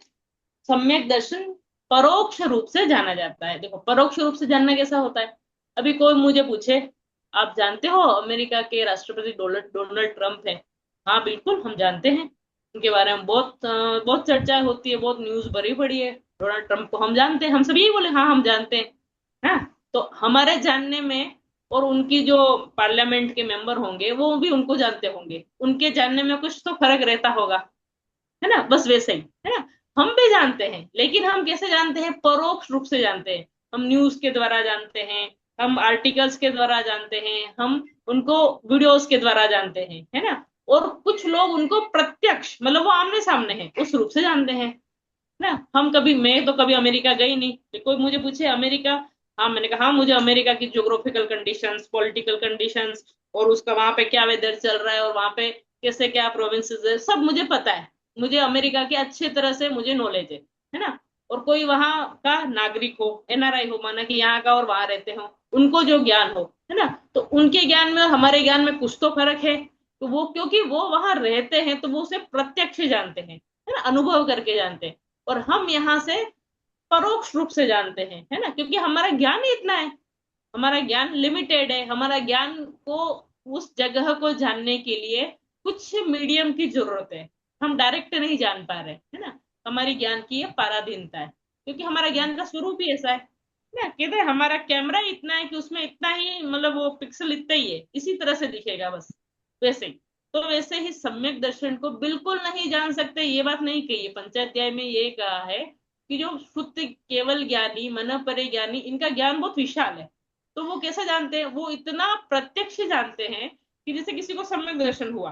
सम्यक दर्शन परोक्ष रूप से जाना जाता है। देखो परोक्ष रूप से जानना कैसा होता है। अभी कोई मुझे पूछे, आप जानते हो अमेरिका के राष्ट्रपति डोनाल्ड डोनाल्ड ट्रंप है? हाँ बिल्कुल हम जानते हैं, उनके बारे में बहुत चर्चा होती है, बहुत न्यूज भरी पड़ी है। डोनाल्ड ट्रंप को हम जानते हैं, हम सब यही बोले हाँ हम जानते हैं। हाँ, तो हमारे जानने में और उनकी जो पार्लियामेंट के मेंबर होंगे वो भी उनको जानते होंगे, उनके जानने में कुछ तो फर्क रहता होगा, है ना। बस वैसे ही, है ना। हम भी जानते हैं, लेकिन हम कैसे जानते हैं? परोक्ष रूप से जानते हैं। हम न्यूज के द्वारा जानते हैं, हम आर्टिकल्स के द्वारा जानते हैं, हम उनको वीडियोस के द्वारा जानते हैं, है ना। और कुछ लोग उनको प्रत्यक्ष, मतलब वो आमने सामने है, उस रूप से जानते हैं ना। हम कभी, मैं तो कभी अमेरिका गई नहीं, तो कोई मुझे पूछे अमेरिका, हाँ मैंने कहा हाँ मुझे अमेरिका की ज्योग्राफिकल कंडीशंस, पॉलिटिकल कंडीशंस, और उसका वहां पे क्या वेदर चल रहा है और वहां पे कैसे क्या प्रोविंसेस है, सब मुझे पता है। मुझे अमेरिका की अच्छे तरह से मुझे नॉलेज है ना। और कोई वहां का नागरिक हो, एनआरआई हो, माना कि यहाँ का और वहां रहते हो, उनको जो ज्ञान हो, है ना, तो उनके ज्ञान में और हमारे ज्ञान में कुछ तो फर्क है। तो वो क्योंकि वो वहां रहते हैं तो वो उसे प्रत्यक्ष जानते हैं, है ना, अनुभव करके जानते हैं। और हम यहाँ से परोक्ष रूप से जानते हैं, है ना, क्योंकि हमारा ज्ञान ही इतना है, हमारा ज्ञान लिमिटेड है। हमारा ज्ञान को, उस जगह को जानने के लिए कुछ मीडियम की जरूरत है, हम डायरेक्ट नहीं जान पा रहे, है ना। हमारी ज्ञान की ये पाराधीनता है, क्योंकि हमारा ज्ञान का स्वरूप ही ऐसा है ना। कहते हैं हमारा कैमरा ही इतना है कि उसमें इतना ही, मतलब वो पिक्सल इतना ही है, इसी तरह से दिखेगा बस, वैसे ही। तो वैसे ही सम्यक दर्शन को बिल्कुल नहीं जान सकते, ये बात नहीं कही है। पंचाध्याय में ये कहा है कि जो शुद्ध केवल ज्ञानी, मन परे ज्ञानी, इनका ज्ञान बहुत विशाल है। तो वो कैसे जानते हैं? वो इतना प्रत्यक्ष जानते हैं कि जैसे किसी को सम्यक दर्शन हुआ,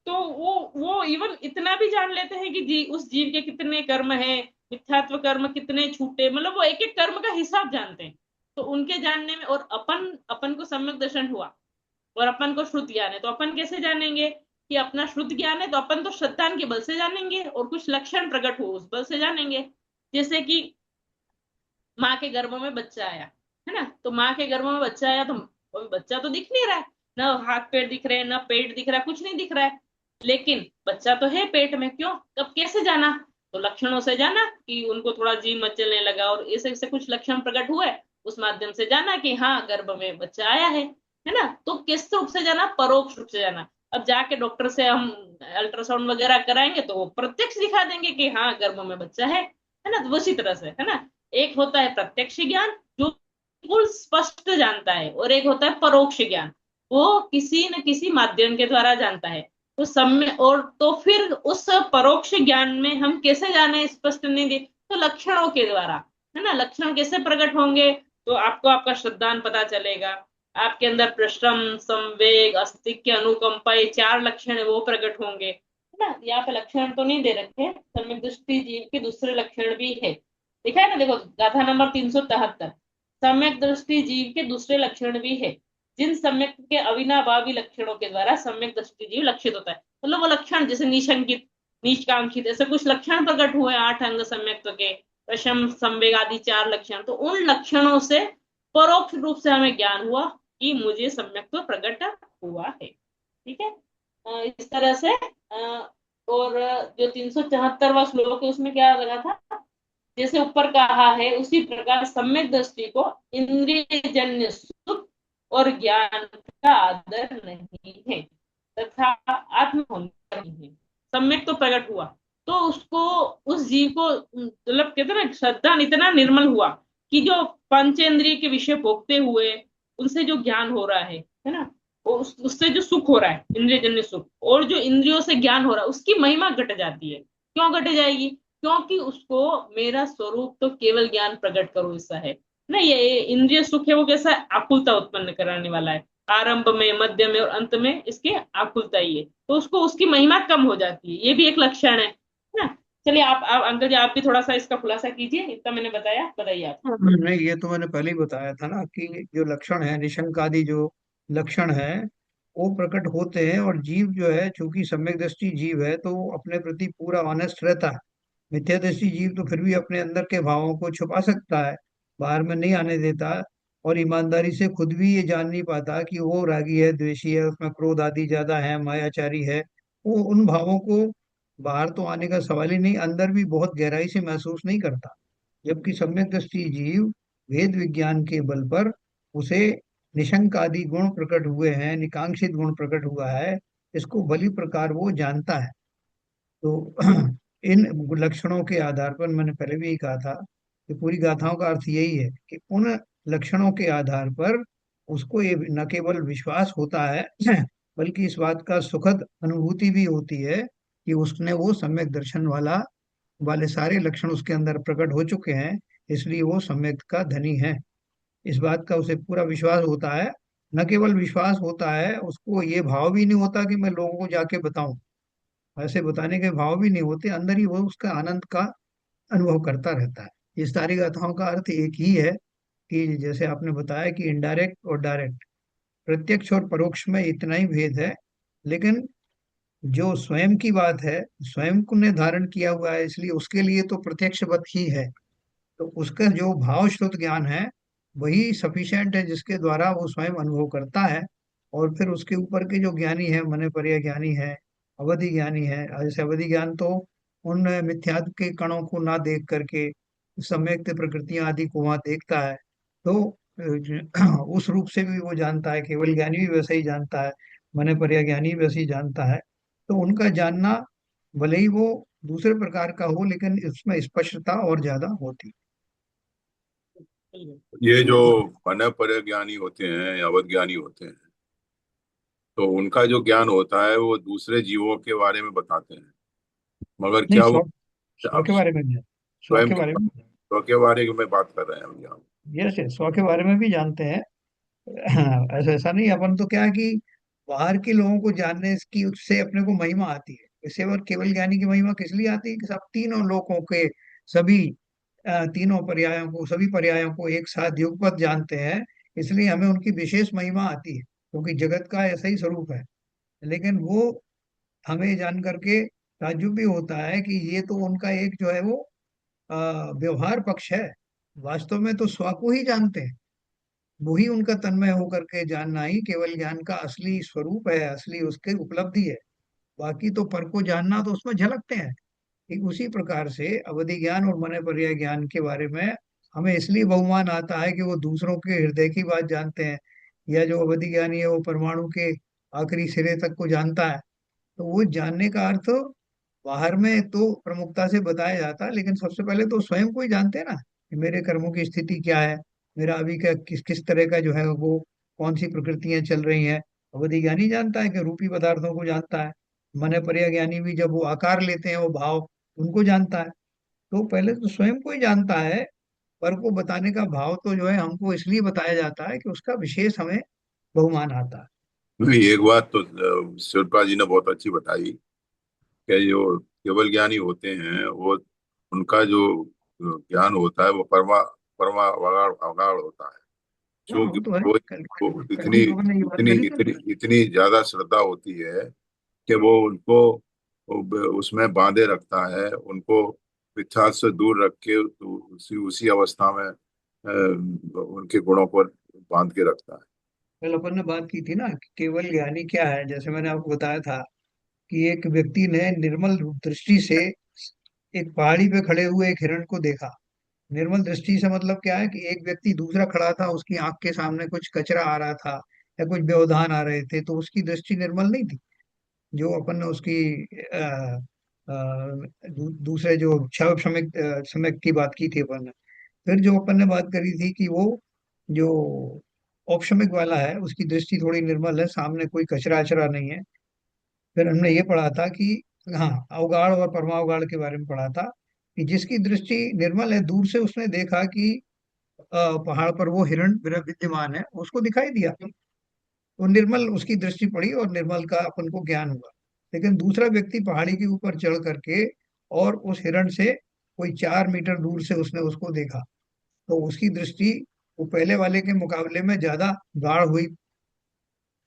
तो वो इवन इतना भी जान लेते हैं कि उस जीव के कितने कर्म हैं, मिथ्यात्व कर्म कितने छूटे, मतलब वो एक एक कर्म का हिसाब जानते हैं। तो उनके जानने में, और अपन अपन को सम्यक दर्शन हुआ और अपन को श्रुत ज्ञान है, तो अपन कैसे जानेंगे कि अपना श्रुत ज्ञान है? तो अपन तो श्रद्धान के बल से जानेंगे, और कुछ लक्षण प्रकट हो उस बल से जानेंगे। जैसे कि माँ के गर्भ में बच्चा आया, है ना, तो माँ के गर्भ में बच्चा आया, तो अभी बच्चा तो दिख नहीं रहा है, ना हाथ पैर दिख रहे हैं, ना पेट दिख रहा है, कुछ नहीं दिख रहा है, लेकिन बच्चा तो है पेट में। क्यों? कब कैसे जाना? तो लक्षणों से जाना कि उनको थोड़ा जी मचलने लगा और ऐसे ऐसे कुछ लक्षण प्रकट हुए, उस माध्यम से जाना कि हाँ गर्भ में बच्चा आया है ना। तो किस रूप से जाना? परोक्ष रूप से जाना। अब जाके डॉक्टर से हम अल्ट्रासाउंड वगैरह कराएंगे तो वो प्रत्यक्ष दिखा देंगे कि हाँ गर्भ में बच्चा है ना। तो उसी तरह से, है ना, एक होता है प्रत्यक्ष ज्ञान जो बिल्कुल स्पष्ट जानता है, और एक होता है परोक्ष ज्ञान, वो किसी न किसी माध्यम के द्वारा जानता है। तो समय, और तो फिर उस परोक्ष ज्ञान में हम कैसे जाने? स्पष्ट नहीं दे तो लक्षणों के द्वारा, है ना। लक्षण कैसे प्रकट होंगे? तो आपको आपका श्रद्धान पता चलेगा, आपके अंदर प्रश्रम, संवेग, अस्तिक्य, अनुकंपा, ये चार लक्षण है वो प्रकट होंगे, है ना। यहाँ पे लक्षण तो नहीं दे रखे, सम्यक दृष्टि जीव के दूसरे लक्षण भी है, लिखा है ना, देखो गाथा नंबर 373। सम्यक दृष्टि जीव के दूसरे लक्षण भी है, जिन सम्यक के अविनाभावी लक्षणों के द्वारा सम्यक दृष्टि जीव लक्षित होता है। मतलब वो लक्षण जैसे निशंकित, निष्कांक्षित, ऐसे कुछ लक्षण प्रकट हुए, आठ अंग सम्यक्त्व के, प्रशम, संवेग आदि चार लक्षण, तो उन लक्षणों से परोक्ष रूप से हमें ज्ञान हुआ कि मुझे सम्यक्त्व प्रकट हुआ है। ठीक है। इस तरह से और जो 374वां श्लोक है उसमें क्या लगा था, जैसे ऊपर कहा है उसी प्रकार सम्यक दृष्टि को इंद्रिय जन्य सुख और ज्ञान का आदर नहीं है, तथा आत्म होने नहीं है। सम्यक तो प्रकट हुआ, तो उसको, उस जीव को, मतलब कहते हैं ना, श्रद्धा इतना निर्मल हुआ कि जो पंचेंद्रिय के विषय भोगते हुए उनसे जो ज्ञान हो रहा है ना, उससे जो सुख हो रहा है इंद्रिय जन्य सुख, और जो इंद्रियों से ज्ञान हो रहा है उसकी महिमा घट जाती है। क्यों घट जाएगी? क्योंकि उसको मेरा स्वरूप तो केवल ज्ञान प्रकट करो ऐसा है ना। ये इंद्रिय सुख है वो कैसा है? आकुलता उत्पन्न कराने वाला है, आरंभ में, मध्य में और अंत में इसके आकुलता ही है, तो उसको, उसकी महिमा कम हो जाती है, ये भी एक लक्षण है ना। चलिए आप अंकल जी, आप भी थोड़ा सा इसका खुलासा कीजिए, इतना मैंने बताया, बताइए आप। नहीं, ये तो मैंने पहले ही बताया था ना कि जो लक्षण है, निशंक आदि जो लक्षण है वो प्रकट होते हैं। और जीव जो है, चूंकि सम्यक दृष्टि जीव है, तो वो अपने प्रति पूरा ऑनेस्ट रहता है। मिथ्या दृष्टि जीव तो फिर भी अपने अंदर के भावों को छुपा सकता है, बाहर में नहीं आने देता। और ईमानदारी से खुद भी ये जान नहीं पाता कि वो रागी है, द्वेषी है, उसमें क्रोध आदि ज्यादा है, मायाचारी है। वो उन भावों को बाहर तो आने का सवाल ही नहीं, अंदर भी बहुत गहराई से महसूस नहीं करता। जबकि सम्यक दृष्टि जीव वेद विज्ञान के बल पर उसे निशंक आदि गुण प्रकट हुए हैं, निकांक्षित गुण प्रकट हुआ है, इसको भली प्रकार वो जानता है। तो इन लक्षणों के आधार पर, मैंने पहले भी यही कहा था कि पूरी गाथाओं का अर्थ यही है कि उन लक्षणों के आधार पर उसको ये न केवल विश्वास होता है बल्कि इस बात का सुखद अनुभूति भी होती है कि उसने वो सम्यक दर्शन वाले सारे लक्षण उसके अंदर प्रकट हो चुके हैं, इसलिए वो सम्यक का धनी है। इस बात का उसे पूरा विश्वास होता है। न केवल विश्वास होता है, उसको ये भाव भी नहीं होता कि मैं लोगों को जाके बताऊं। ऐसे बताने के भाव भी नहीं होते, अंदर ही वो उसका आनंद का अनुभव करता रहता है। इस सारी गाथाओं का अर्थ एक ही है कि जैसे आपने बताया कि इनडायरेक्ट और डायरेक्ट, प्रत्यक्ष और परोक्ष में इतना ही भेद है। लेकिन जो स्वयं की बात है, स्वयं को ने धारण किया हुआ है, इसलिए उसके लिए तो प्रत्यक्षवत ही है। तो उसका जो भाव श्रुत ज्ञान है वही सफिशिएंट है, जिसके द्वारा वो स्वयं अनुभव करता है। और फिर उसके ऊपर के जो ज्ञानी है, मने पर्य ज्ञानी है, अवधि ज्ञानी है। जैसे अवधि ज्ञान तो उन मिथ्यात्व के कणों को ना देख करके सम्यक्त प्रकृतियां आदि को वहां देखता है। तो उस रूप से भी वो जानता है, केवल ज्ञानी भी वैसे ही जानता है, मने पर्य ज्ञानी भी वैसे ही जानता है। तो उनका जानना भले ही वो दूसरे प्रकार का हो, लेकिन इसमें स्पष्टता और ज्यादा होती ये जो मन ज्ञानी होते हैं या अवध ज्ञानी होते हैं, तो उनका जो ज्ञान होता है वो दूसरे जीवों के बारे में बताते हैं, मगर नहीं। क्या वो स्व स्व अब के बारे में भी, स्व स्वयं के बारे में। स्व के बारे में बात कर रहे हैं हम यहाँ? यस, स्व के बारे में भी जानते हैं। हाँ, ऐसा ऐसा नहीं। अपन तो क्या है कि बाहर के लोगों को जानने की उससे अपने को महिमा आती है। इससे और केवल ज्ञानी की महिमा किस लिए आती है कि सब तीनों लोकों के सभी तीनों पर्यायों को, सभी पर्यायों को एक साथ युगपत जानते हैं। इसलिए हमें उनकी विशेष महिमा आती है, क्योंकि जगत का ऐसा ही स्वरूप है। लेकिन वो हमें जान करके ताज्जुब भी होता है कि ये तो उनका एक जो है वो व्यवहार पक्ष है। वास्तव में तो स्व को ही जानते हैं। वही उनका तन्मय होकर के जानना ही केवल ज्ञान का असली स्वरूप है, असली उसके उपलब्धि है। बाकी तो पर को जानना तो उसमें झलकते हैं। ठीक उसी प्रकार से अवधि ज्ञान और मन पर्याय ज्ञान के बारे में हमें इसलिए बहुमान आता है कि वो दूसरों के हृदय की बात जानते हैं। या जो अवधि ज्ञानी है वो परमाणु के आखिरी सिरे तक को जानता है। तो वो जानने का अर्थ बाहर में तो प्रमुखता से बताया जाता है, लेकिन सबसे पहले तो स्वयं को ही जानते हैं ना कि मेरे कर्मों की स्थिति क्या है, मेरा अभी का किस किस तरह का जो है वो कौन सी प्रकृतियां चल रही हैं। अवधि ज्ञानी जानता है कि रूपी पदार्थों को जानता है। मन पर्या ज्ञानी भी जब वो आकार लेते हैं वो भाव, उनको जानता है। तो पहले तो स्वयं को ही जानता है। पर को बताने का भाव तो जो है हमको इसलिए बताया जाता है कि उसका विशेष हमें बहुमान आता है। नहीं, एक बात तो शिल्पा जी ने बहुत अच्छी बताई कि जो केवल ज्ञानी होते हैं वो, उनका जो ज्ञान होता है वो परमा परमा अगाढ़ अगाढ़ होता है। हाँ, क्योंकि वो तो है। वो कल इतनी हम लोगों ने ये बात इतनी करी थी। इतनी इतनी ज्यादा श्रद्धा होती है कि वो उनको उसमें बांधे रखता है, उनको मिथ्या से दूर रख के उसी उसी अवस्था में उनके गुणों पर बांध के रखता है। कल अपन ने बात की थी ना कि केवल ज्ञानी क्या है। जैसे मैंने आपको बताया था कि एक व्यक्ति ने निर्मल दृष्टि से एक पहाड़ी पे खड़े हुए एक हिरण को देखा। निर्मल दृष्टि से मतलब क्या है कि एक व्यक्ति दूसरा खड़ा था, उसकी आंख के सामने कुछ कचरा आ रहा था या कुछ व्यवधान आ रहे थे, तो उसकी दृष्टि निर्मल नहीं थी। जो अपन ने उसकी दूसरे जो क्षय समय की बात की थी अपन ने। फिर जो अपन ने बात करी थी कि वो जो औपशमिक वाला है उसकी दृष्टि थोड़ी निर्मल है, सामने कोई कचरा अचरा नहीं है। फिर हमने ये पढ़ा था कि हाँ, अवगाढ़ और परमावगाढ़ के बारे में पढ़ा था कि जिसकी दृष्टि निर्मल है, दूर से उसने देखा कि पहाड़ पर वो हिरण विद्यमान है, उसको दिखाई दिया। वो निर्मल उसकी दृष्टि पड़ी और निर्मल का अपन को ज्ञान हुआ। लेकिन दूसरा व्यक्ति पहाड़ी के ऊपर चढ़ करके और उस हिरण से कोई 4 मीटर दूर से उसने उसको देखा, तो उसकी दृष्टि वो पहले वाले के मुकाबले में ज्यादा गाढ़ हुई।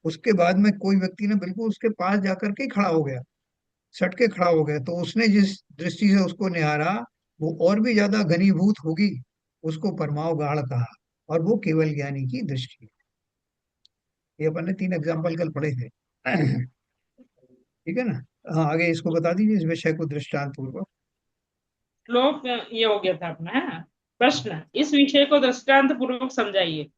उसके बाद में कोई व्यक्ति ने बिल्कुल उसके पास जाकर के खड़ा हो गया, सट के खड़ा हो गया, तो उसने जिस दृष्टि से उसको निहारा वो और भी ज्यादा घनीभूत होगी, उसको परमाव गाढ़ कहा। और वो केवल ज्ञानी की दृष्टि है। ये अपन ने 3 एग्जाम्पल कल पढ़े थे। ठीक है ना। हाँ, आगे इसको बता दीजिए, इस विषय को दृष्टांत पूर्वक। श्लोक ये हो गया था अपना, है ना। प्रश्न, इस विषय को दृष्टांत पूर्वक समझाइए।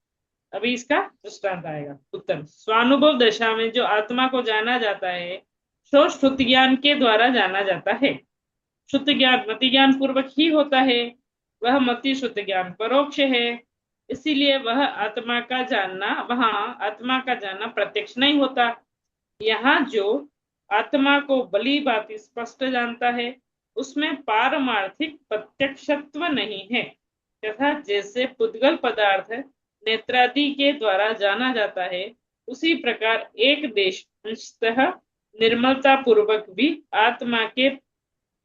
अभी इसका दृष्टांत आएगा। उत्तर, स्वानुभव दशा में जो आत्मा को जाना जाता है सो श्रुति ज्ञान के द्वारा जाना जाता है। शुद्ध ज्ञान मति ज्ञान पूर्वक ही होता है। वह मति शुद्ध ज्ञान परोक्ष है। इसीलिए वहां आत्मा का जानना प्रत्यक्ष नहीं होता। यहाँ जो आत्मा को भली भांति स्पष्ट जानता है उसमें पारमार्थिक प्रत्यक्षत्व नहीं है। तथा जैसे पुद्गल पदार्थ नेत्रादि के द्वारा जाना जाता है उसी प्रकार एक देश अंशतः निर्मलता पूर्वक भी आत्मा के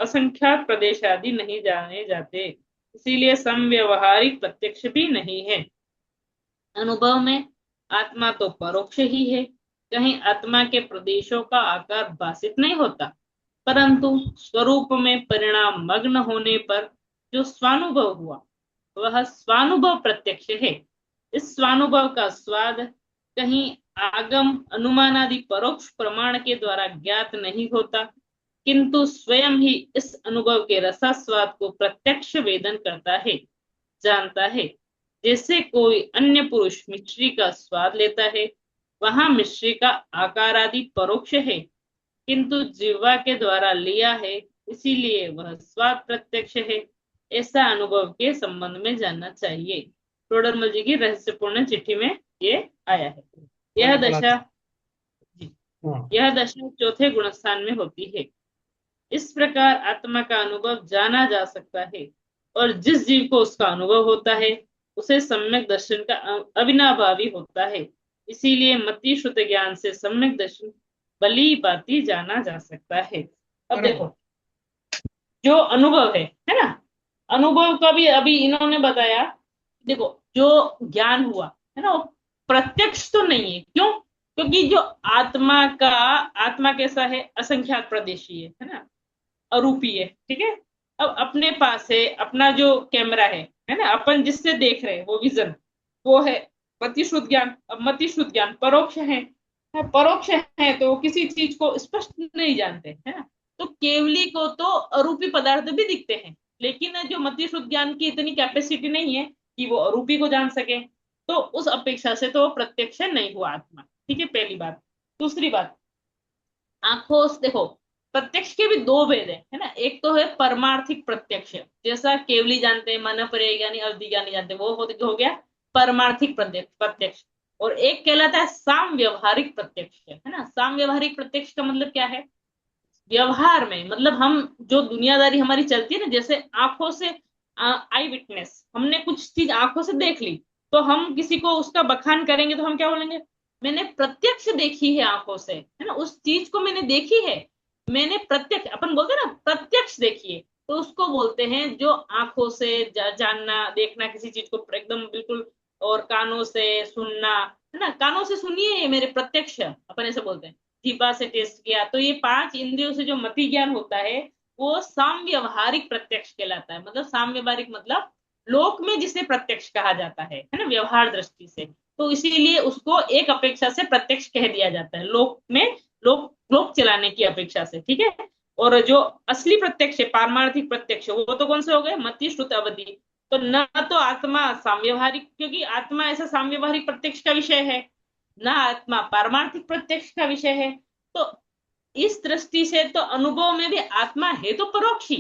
असंख्यात प्रदेश आदि नहीं जाने जाते। इसीलिए समव्यवहारिक प्रत्यक्ष भी नहीं है। अनुभव में आत्मा तो परोक्ष ही है। कहीं आत्मा के प्रदेशों का आकार भाषित नहीं होता, परंतु स्वरूप में परिणाम मग्न होने पर जो स्वानुभव हुआ वह स्वानुभव प्रत्यक्ष है। इस स्वानुभव का स्वाद कहीं आगम अनुमान आदि परोक्ष प्रमाण के द्वारा ज्ञात नहीं होता, किंतु स्वयं ही इस अनुभव के रसास्वाद को प्रत्यक्ष वेदन करता है, जानता है। जैसे कोई अन्य पुरुष मिश्री का स्वाद लेता है, वहां मिश्री का आकार आदि परोक्ष है, किंतु जिह्वा के द्वारा लिया है, इसीलिए वह स्वाद प्रत्यक्ष है। ऐसा अनुभव के संबंध में जानना चाहिए। टोडरमल जी की रहस्यपूर्ण चिट्ठी में ये आया है। यह मैंने पढ़ा दशा था। हाँ। यह दशा चौथे गुणस्थान में होती है। इस प्रकार आत्मा का अनुभव जाना जा सकता है, और जिस जीव को उसका अनुभव होता है उसे सम्यक दर्शन का अविनाभावी होता है। इसीलिए मति शुद्ध ज्ञान से सम्यक दर्शन भली भांति जाना जा सकता है। अब बराबर। देखो, जो अनुभव है ना, अनुभव का भी अभी इन्होंने बताया। देखो, जो ज्ञान हुआ है ना वो प्रत्यक्ष तो नहीं है। क्यों? क्योंकि जो आत्मा कैसा है, असंख्यात प्रदेशी है ना, अरूपी है। ठीक है। अब अपने पास है अपना जो कैमरा है ना, अपन जिससे देख रहे हैं वो विजन, वो है मतिशुद्ध ज्ञान। अब मतिशुद्ध ज्ञान परोक्ष परोक्ष है तो किसी चीज को स्पष्ट नहीं जानते, है ना। तो केवली को तो अरूपी पदार्थ भी दिखते हैं, लेकिन जो मतिशुद्ध ज्ञान की इतनी कैपेसिटी नहीं है कि वो अरूपी को जान सके, तो उस अपेक्षा से तो प्रत्यक्ष नहीं हुआ आत्मा। ठीक है, पहली बात। दूसरी बात, आंखों से देखो, प्रत्यक्ष के भी दो भेद है ना। एक तो है परमार्थिक प्रत्यक्ष, जैसा केवली जानते हैं, मन ज्ञानी अवधि ज्ञानी जानते हैं, वो हो गया परमार्थिक प्रत्यक्ष। और एक कहलाता है साम व्यवहारिक प्रत्यक्ष, है ना। साम व्यवहारिक प्रत्यक्ष का मतलब क्या है? व्यवहार में, मतलब हम जो दुनियादारी हमारी चलती है ना, जैसे आंखों से आई विटनेस, हमने कुछ चीज आंखों से देख ली, तो हम किसी को उसका बखान करेंगे तो हम क्या बोलेंगे? मैंने प्रत्यक्ष देखी है आंखों से, है ना, उस चीज को मैंने देखी है। मैंने प्रत्यक्ष, अपन बोलते हैं ना प्रत्यक्ष देखिए, तो उसको बोलते हैं जो आंखों से जानना, देखना किसी चीज को एकदम बिल्कुल। और कानों से सुनना, है ना, कानों से सुनिए ये मेरे प्रत्यक्ष, अपन ऐसे बोलते हैं। जीभा से टेस्ट किया, तो ये 5 इंद्रियों से जो मति ज्ञान होता है वो साम व्यवहारिक प्रत्यक्ष कहलाता है। मतलब साम व्यवहारिक मतलब लोक में जिसे प्रत्यक्ष कहा जाता है ना, व्यवहार दृष्टि से। तो इसीलिए उसको एक अपेक्षा से प्रत्यक्ष कह दिया जाता है, लोक में लोक चलाने की अपेक्षा से। ठीक है। और जो असली प्रत्यक्ष है, पारमार्थिक प्रत्यक्ष, वो तो कौन से हो गए? मति श्रुत अवधि। तो न तो आत्मा साम्यवहारिक, क्योंकि आत्मा ऐसा साम्यवहारिक प्रत्यक्ष का विषय है, ना आत्मा पारमार्थिक प्रत्यक्ष का विषय है। तो इस दृष्टि से तो अनुभव में भी आत्मा है तो परोक्ष ही,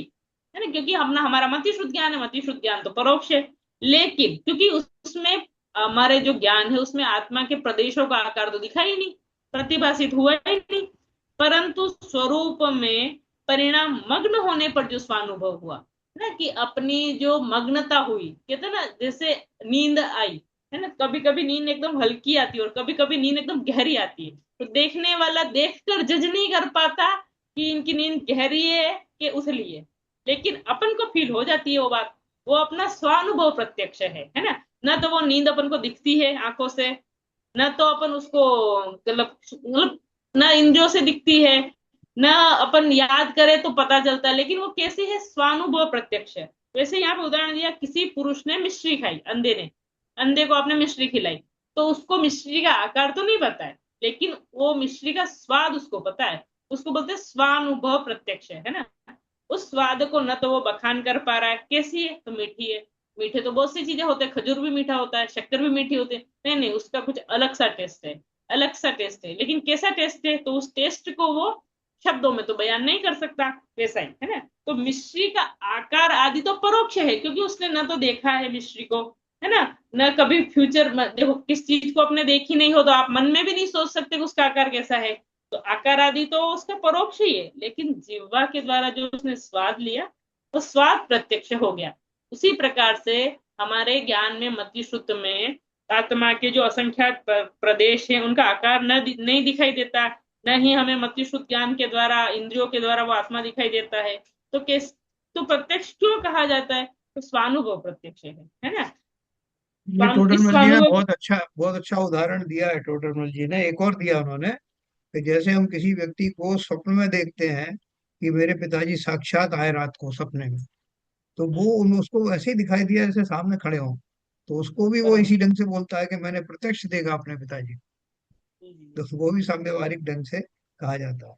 है ना, क्योंकि हमारा मति शुद्ध ज्ञान है, मति शुद्ध ज्ञान तो परोक्ष है। लेकिन क्योंकि उसमें हमारे जो ज्ञान है उसमें आत्मा के प्रदेशों का आकार तो दिखा ही नहीं, प्रतिभासित हुआ ही नहीं, परंतु स्वरूप में परिणाम मग्न होने पर जो स्वानुभव हुआ ना, कि अपनी जो मग्नता हुई, कहते ना, जैसे नींद आई, है ना, कभी कभी नींद एकदम हल्की आती है और कभी कभी नींद एकदम गहरी आती है। तो देखने वाला देखकर जज नहीं कर पाता कि इनकी नींद गहरी है कि उथली है। लेकिन अपन को फील हो जाती है वो बात। वो अपना स्वानुभव प्रत्यक्ष है ना। ना तो वो नींद अपन को दिखती है आंखों से, ना तो अपन उसको मतलब ना इंद्रियों से दिखती है, ना अपन याद करें तो पता चलता है, लेकिन वो कैसी है, स्वानुभव प्रत्यक्ष है। वैसे यहाँ पे उदाहरण दिया, किसी पुरुष ने मिश्री खाई, अंधे ने, अंधे को आपने मिश्री खिलाई, तो उसको मिश्री का आकार तो नहीं पता है, लेकिन वो मिश्री का स्वाद उसको पता है। उसको बोलते हैं स्वानुभव प्रत्यक्ष है ना। उस स्वाद को न तो वो बखान कर पा रहा है, कैसी है तो मीठी है। मीठे तो बहुत सी चीजें होते हैं, खजूर भी मीठा होता है, शक्कर भी मीठी होती है, नहीं नहीं, उसका कुछ अलग सा टेस्ट है, अलग सा टेस्ट है। लेकिन कैसा टेस्ट है, तो उस टेस्ट को वो शब्दों में तो बयान नहीं कर सकता, वैसा ही है ना। तो मिश्री का आकार आदि तो परोक्ष है, क्योंकि उसने न तो देखा है मिश्री को, है ना, न कभी फ्यूचर में देखो, किस चीज को आपने देखी नहीं हो तो आप मन में भी नहीं सोच सकते कि उसका आकार कैसा है। तो आकार आदि तो उसका परोक्ष ही है, लेकिन जिह्वा के द्वारा जो उसने स्वाद लिया, वो स्वाद प्रत्यक्ष हो गया। उसी प्रकार से हमारे ज्ञान में, मति शुद्ध में, आत्मा के जो असंख्यात प्रदेश हैं उनका आकार नहीं दिखाई देता। न ही हमें मति शुद्ध ज्ञान के द्वारा, इंद्रियों के द्वारा वो आत्मा दिखाई देता है। तो किस, तो प्रत्यक्ष क्यों कहा जाता है, तो स्वानुभव प्रत्यक्ष है ना। ये इस टोडरमल जी ने स्वानुभव, बहुत अच्छा उदाहरण दिया है। टोडरमल जी ने एक और दिया उन्होंने, कि जैसे हम किसी व्यक्ति को स्वप्न में देखते हैं कि मेरे पिताजी साक्षात आए रात को सपने में, तो वो उसको वैसे ही दिखाई दिया जैसे सामने खड़े हों, तो उसको भी वो बराबर। इसी ढंग से बोलता है कि मैंने प्रत्यक्ष देखा अपने पिताजी। तो वो भी साम्यवहारिक ढंग से कहा जाता है।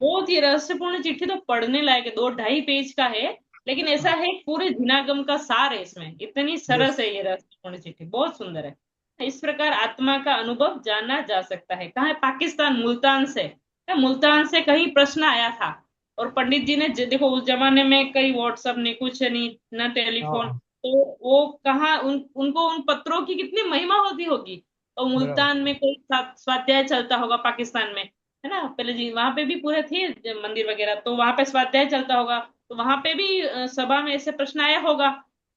बहुत ही रहस्यपूर्ण चिट्ठी, तो पढ़ने लायक है, 2-2.5 पेज का है। लेकिन ऐसा हाँ। है, पूरे जिनागम का सार है इसमें, इतनी यस। सरस है ये रहस्यपूर्ण चिट्ठी, बहुत सुंदर है। इस प्रकार आत्मा का अनुभव जाना जा सकता है। कहाँ है, पाकिस्तान, मुल्तान से। मुल्तान से कहीं प्रश्न आया था, और पंडित जी ने देखो, उस जमाने में कई व्हाट्सएप नहीं, कुछ नहीं, न टेलीफोन, हाँ। तो वो कहाँ, उनको उन पत्रों की कितनी महिमा होती होगी। और बराबर। मुल्तान में कोई स्वाध्याय चलता होगा, पाकिस्तान में, है ना, पहले जी वहां पे भी पूरे थे मंदिर वगैरह, तो वहां पे स्वाध्याय चलता होगा। तो वहां पे भी सभा में ऐसे प्रश्न आया होगा।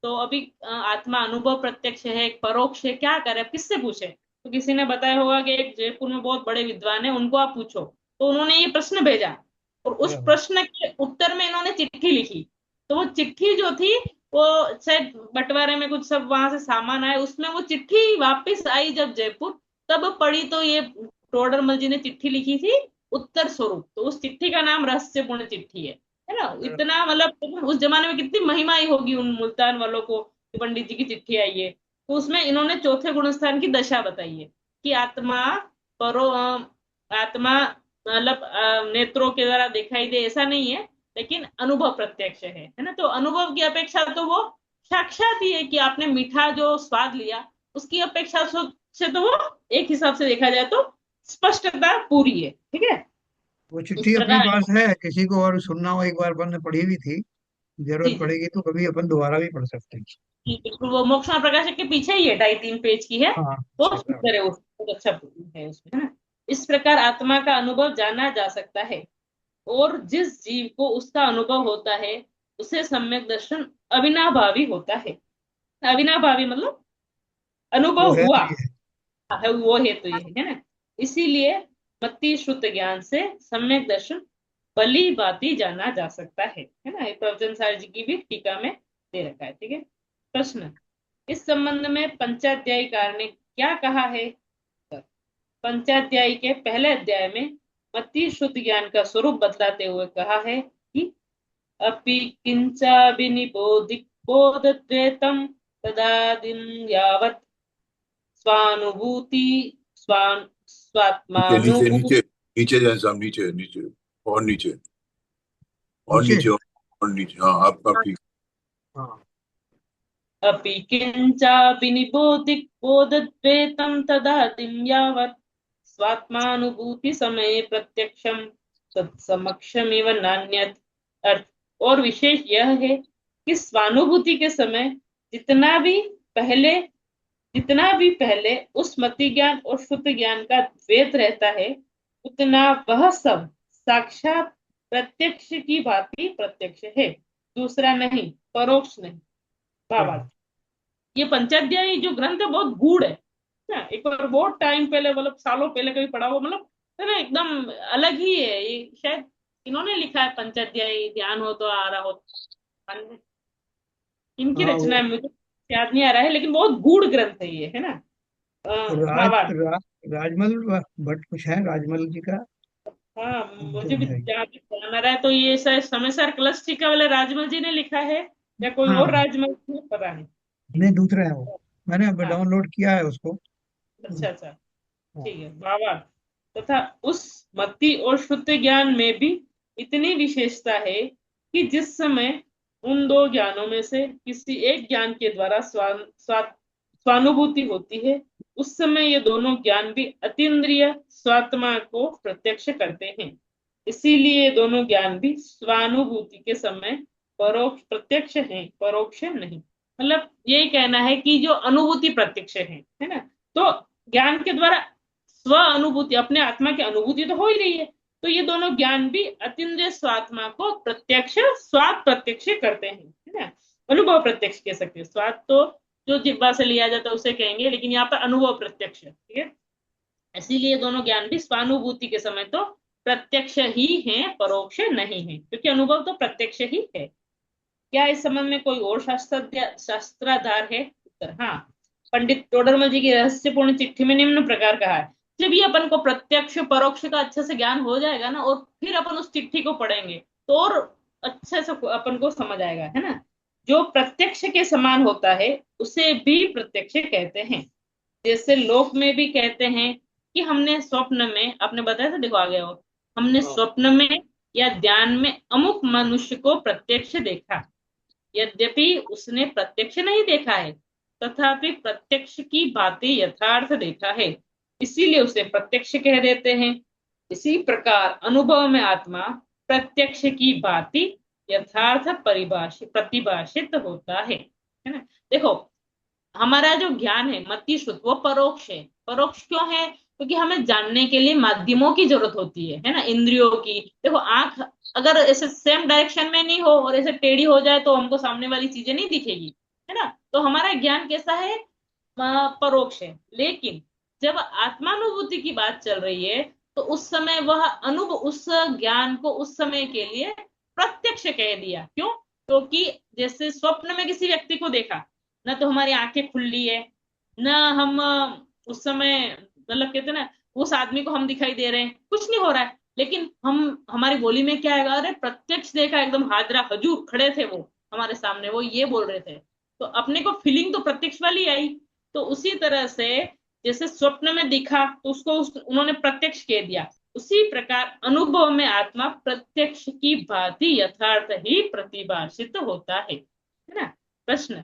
तो अभी आत्मा अनुभव प्रत्यक्ष है, एक परोक्ष है, क्या करे, अब किससे पूछे। तो किसी ने बताया होगा कि एक जयपुर में बहुत बड़े विद्वान है, उनको आप पूछो। तो उन्होंने ये प्रश्न भेजा, और उस बराबर। प्रश्न के उत्तर में इन्होंने चिट्ठी लिखी। तो वो चिट्ठी जो थी, वो शायद बंटवारे में कुछ सब वहां से सामान आया, उसमें वो चिट्ठी वापस आई जब जयपुर, तब पढ़ी तो ये टोडरमल जी ने चिट्ठी लिखी थी उत्तर स्वरूप। तो उस चिट्ठी का नाम रहस्यपूर्ण चिट्ठी है ना। बराबर। इतना मतलब उस जमाने में कितनी महिमा आई होगी उन मुल्तान वालों को कि पंडित जी की चिट्ठी आई है। तो उसमें इन्होंने चौथे गुणस्थान की दशा बताई है, कि आत्मा आत्मा मतलब नेत्रों के द्वारा दिखाई दे ऐसा नहीं है, लेकिन अनुभव प्रत्यक्ष है ना। तो अनुभव की अपेक्षा तो वो साक्षात ही है, कि आपने मीठा जो स्वाद लिया, उसकी अपेक्षा से तो वो एक हिसाब से देखा जाए तो स्पष्टता पूरी है, ठीक है। वो इस चिट्ठी अपने प्रकार पास है, किसी को और सुनना हो, एक बार अपन ने पढ़ी हुई थी, जी जरूरत जी पड़ेगी तो कभी अपन दोबारा भी पढ़ सकते हैं। जी, बिल्कुल, वो मोक्षण प्रकाशक के पीछे ही है, 2.5-3 पेज की है। हाँ। बहुत अच्छा। सुंदर है, बहुत अच्छा है उसमें, है ना। इस प्रकार आत्मा का अनुभव जाना जा सकता है, और जिस जीव को उसका अनुभव होता है, उसे सम्यक दर्शन अविनाभावी होता है। अविनाभावी मतलब वो अनुभव है हुआ तो ये है, वो है तो ये है ना। इसीलिए मति शुद्ध ज्ञान से सम्यक दर्शन भली भांति जाना जा सकता है ना। ये प्रवचन सार जी की भी टीका में दे रखा है, ठीक है। प्रश्न, इस संबंध में पंचाध्यायीकार ने क्या कहा है। पंचाध्यायी के पहले अध्याय में मति शुद्ध ज्ञान का स्वरूप बतलाते हुए कहा है कि अपि किंचाभिनिबोधि बोधद्वैतम तदादिम यावत् स्वानुभूति स्वान नीचे नीचे स्वात्मानुभूति। नीचे नीचे जाए साहब, नीचे नीचे, और नीचे, और नीचे। नीचे, और नीचे, हाँ आपका ठीक। हाँ। अपि किंचापि निबोधि बोधद्वैतं तदादिं यावत् स्वात्मानुभूति समये प्रत्यक्षम तत्समक्षमिव नान्यत्। अर्थ, और विशेष यह है कि स्वानुभूति के समय जितना भी पहले जितना भी पहले उस मति ज्ञान और शुद्ध ज्ञान का द्वैत रहता है, उतना वह सब साक्षात प्रत्यक्ष की भांति प्रत्यक्ष है, दूसरा नहीं, परोक्ष नहीं। बराबर। भावार्थ, ये पंचाध्यायी जो ग्रंथ है बहुत गूढ़ है ना। एक बार बहुत टाइम पहले, मतलब सालों पहले कभी पढ़ा हो, मतलब है ना, एकदम अलग ही है ये, शायद इन्होंने लिखा है पंचाध्यायी, ध्यान हो तो आ रहा हो। इनकी हाँ रचना वो है, मुझे याद नहीं आ रहा है, लेकिन बहुत गूढ़ ग्रंथ है ये, है ना। राज भावार्थ। राजमल भट्ट कुछ है राजमल जी का हाँ, मुझे भी अध्याय। जहाँ तक ध्यान आ रहा है तो ये शायद समय सार क्लस्टिका वाले राजमल जी ने लिखा है, या कोई और हाँ राजमल जी ने, पता नहीं। ठीक नहीं है। दूसरा है वो, मैंने अब हाँ। डाउनलोड किया है उसको। अच्छा अच्छा। हाँ ठीक है, भावार्थ। तथा उस मति और शुद्ध ज्ञान में भी इतनी विशेषता है कि जिस समय उन दो ज्ञानों में से किसी एक ज्ञान के द्वारा स्वानुभूति होती है, उस समय ये दोनों ज्ञान भी अतीन्द्रिय स्वात्मा को प्रत्यक्ष करते हैं। इसीलिए ये दोनों ज्ञान भी स्वानुभूति के समय परोक्ष प्रत्यक्ष हैं, परोक्ष नहीं। मतलब यही कहना है कि जो अनुभूति प्रत्यक्ष है ना। तो ज्ञान के द्वारा स्व अनुभूति, अपने आत्मा की अनुभूति तो हो ही रही है, तो ये दोनों ज्ञान भी अतीन्द्रिय स्वात्मा को प्रत्यक्ष, स्वाद प्रत्यक्ष करते हैं, है ना। अनुभव प्रत्यक्ष कह सकते हैं, स्वाद तो जो जिह्वा से लिया जाता है उसे कहेंगे, लेकिन यहाँ पर अनुभव प्रत्यक्ष, ठीक है। इसीलिए दोनों ज्ञान भी स्वानुभूति के समय तो प्रत्यक्ष ही है, परोक्ष नहीं है, क्योंकि अनुभव तो प्रत्यक्ष ही है। क्या इस संबंध में कोई और शास्त्राधार है? उत्तर हाँ। पंडित टोडरमल जी की रहस्यपूर्ण चिट्ठी में निम्न प्रकार कहा है। जब ये अपन को प्रत्यक्ष परोक्ष का अच्छे से ज्ञान हो जाएगा ना, और फिर अपन उस चिट्ठी को पढ़ेंगे तो और अच्छे से अपन को समझ आएगा, है ना। जो प्रत्यक्ष के समान होता है उसे भी प्रत्यक्ष कहते हैं। जैसे लोक में भी कहते हैं कि हमने स्वप्न में, आपने बताया था, देखो आ गया वो, हमने हाँ स्वप्न में या ध्यान में अमुक मनुष्य को प्रत्यक्ष देखा। यद्यपि उसने प्रत्यक्ष नहीं देखा है, तथापि प्रत्यक्ष की बातें यथार्थ देखा है, इसीलिए उसे प्रत्यक्ष कह देते हैं। इसी प्रकार अनुभव में आत्मा प्रत्यक्ष की बातें यथार्थ परिभाषित प्रतिभाषित होता है ना। देखो, हमारा जो ज्ञान है मति शुद्ध, वो परोक्ष है। परोक्ष क्यों है? क्योंकि हमें जानने के लिए माध्यमों की जरूरत होती है ना, इंद्रियों की। देखो, आंख अगर ऐसे सेम डायरेक्शन में नहीं हो और ऐसे टेढ़ी हो जाए तो हमको सामने वाली चीजें नहीं दिखेगी, है ना। तो हमारा ज्ञान कैसा है? परोक्ष है। लेकिन जब आत्मानुभूति की बात चल रही है तो उस समय वह अनुभव, उस ज्ञान को उस समय के लिए प्रत्यक्ष कह दिया। क्यों? क्योंकि जैसे स्वप्न में किसी व्यक्ति को देखा, ना तो हमारी आंखें खुली है, ना हम उस समय, मतलब कहते हैं ना, उस आदमी को हम दिखाई दे रहे हैं, कुछ नहीं हो रहा है, लेकिन हम, हमारी बोली में क्या है, अरे प्रत्यक्ष देखा, एकदम हाजरा हजूर खड़े थे वो हमारे सामने, वो ये बोल रहे थे, तो अपने को फीलिंग तो प्रत्यक्ष वाली आई। तो उसी तरह से जैसे स्वप्न में दिखा तो उसको उन्होंने प्रत्यक्ष कह दिया, उसी प्रकार अनुभव में आत्मा प्रत्यक्ष की भांति यथार्थ ही प्रतिभाषित होता है ना। प्रश्न,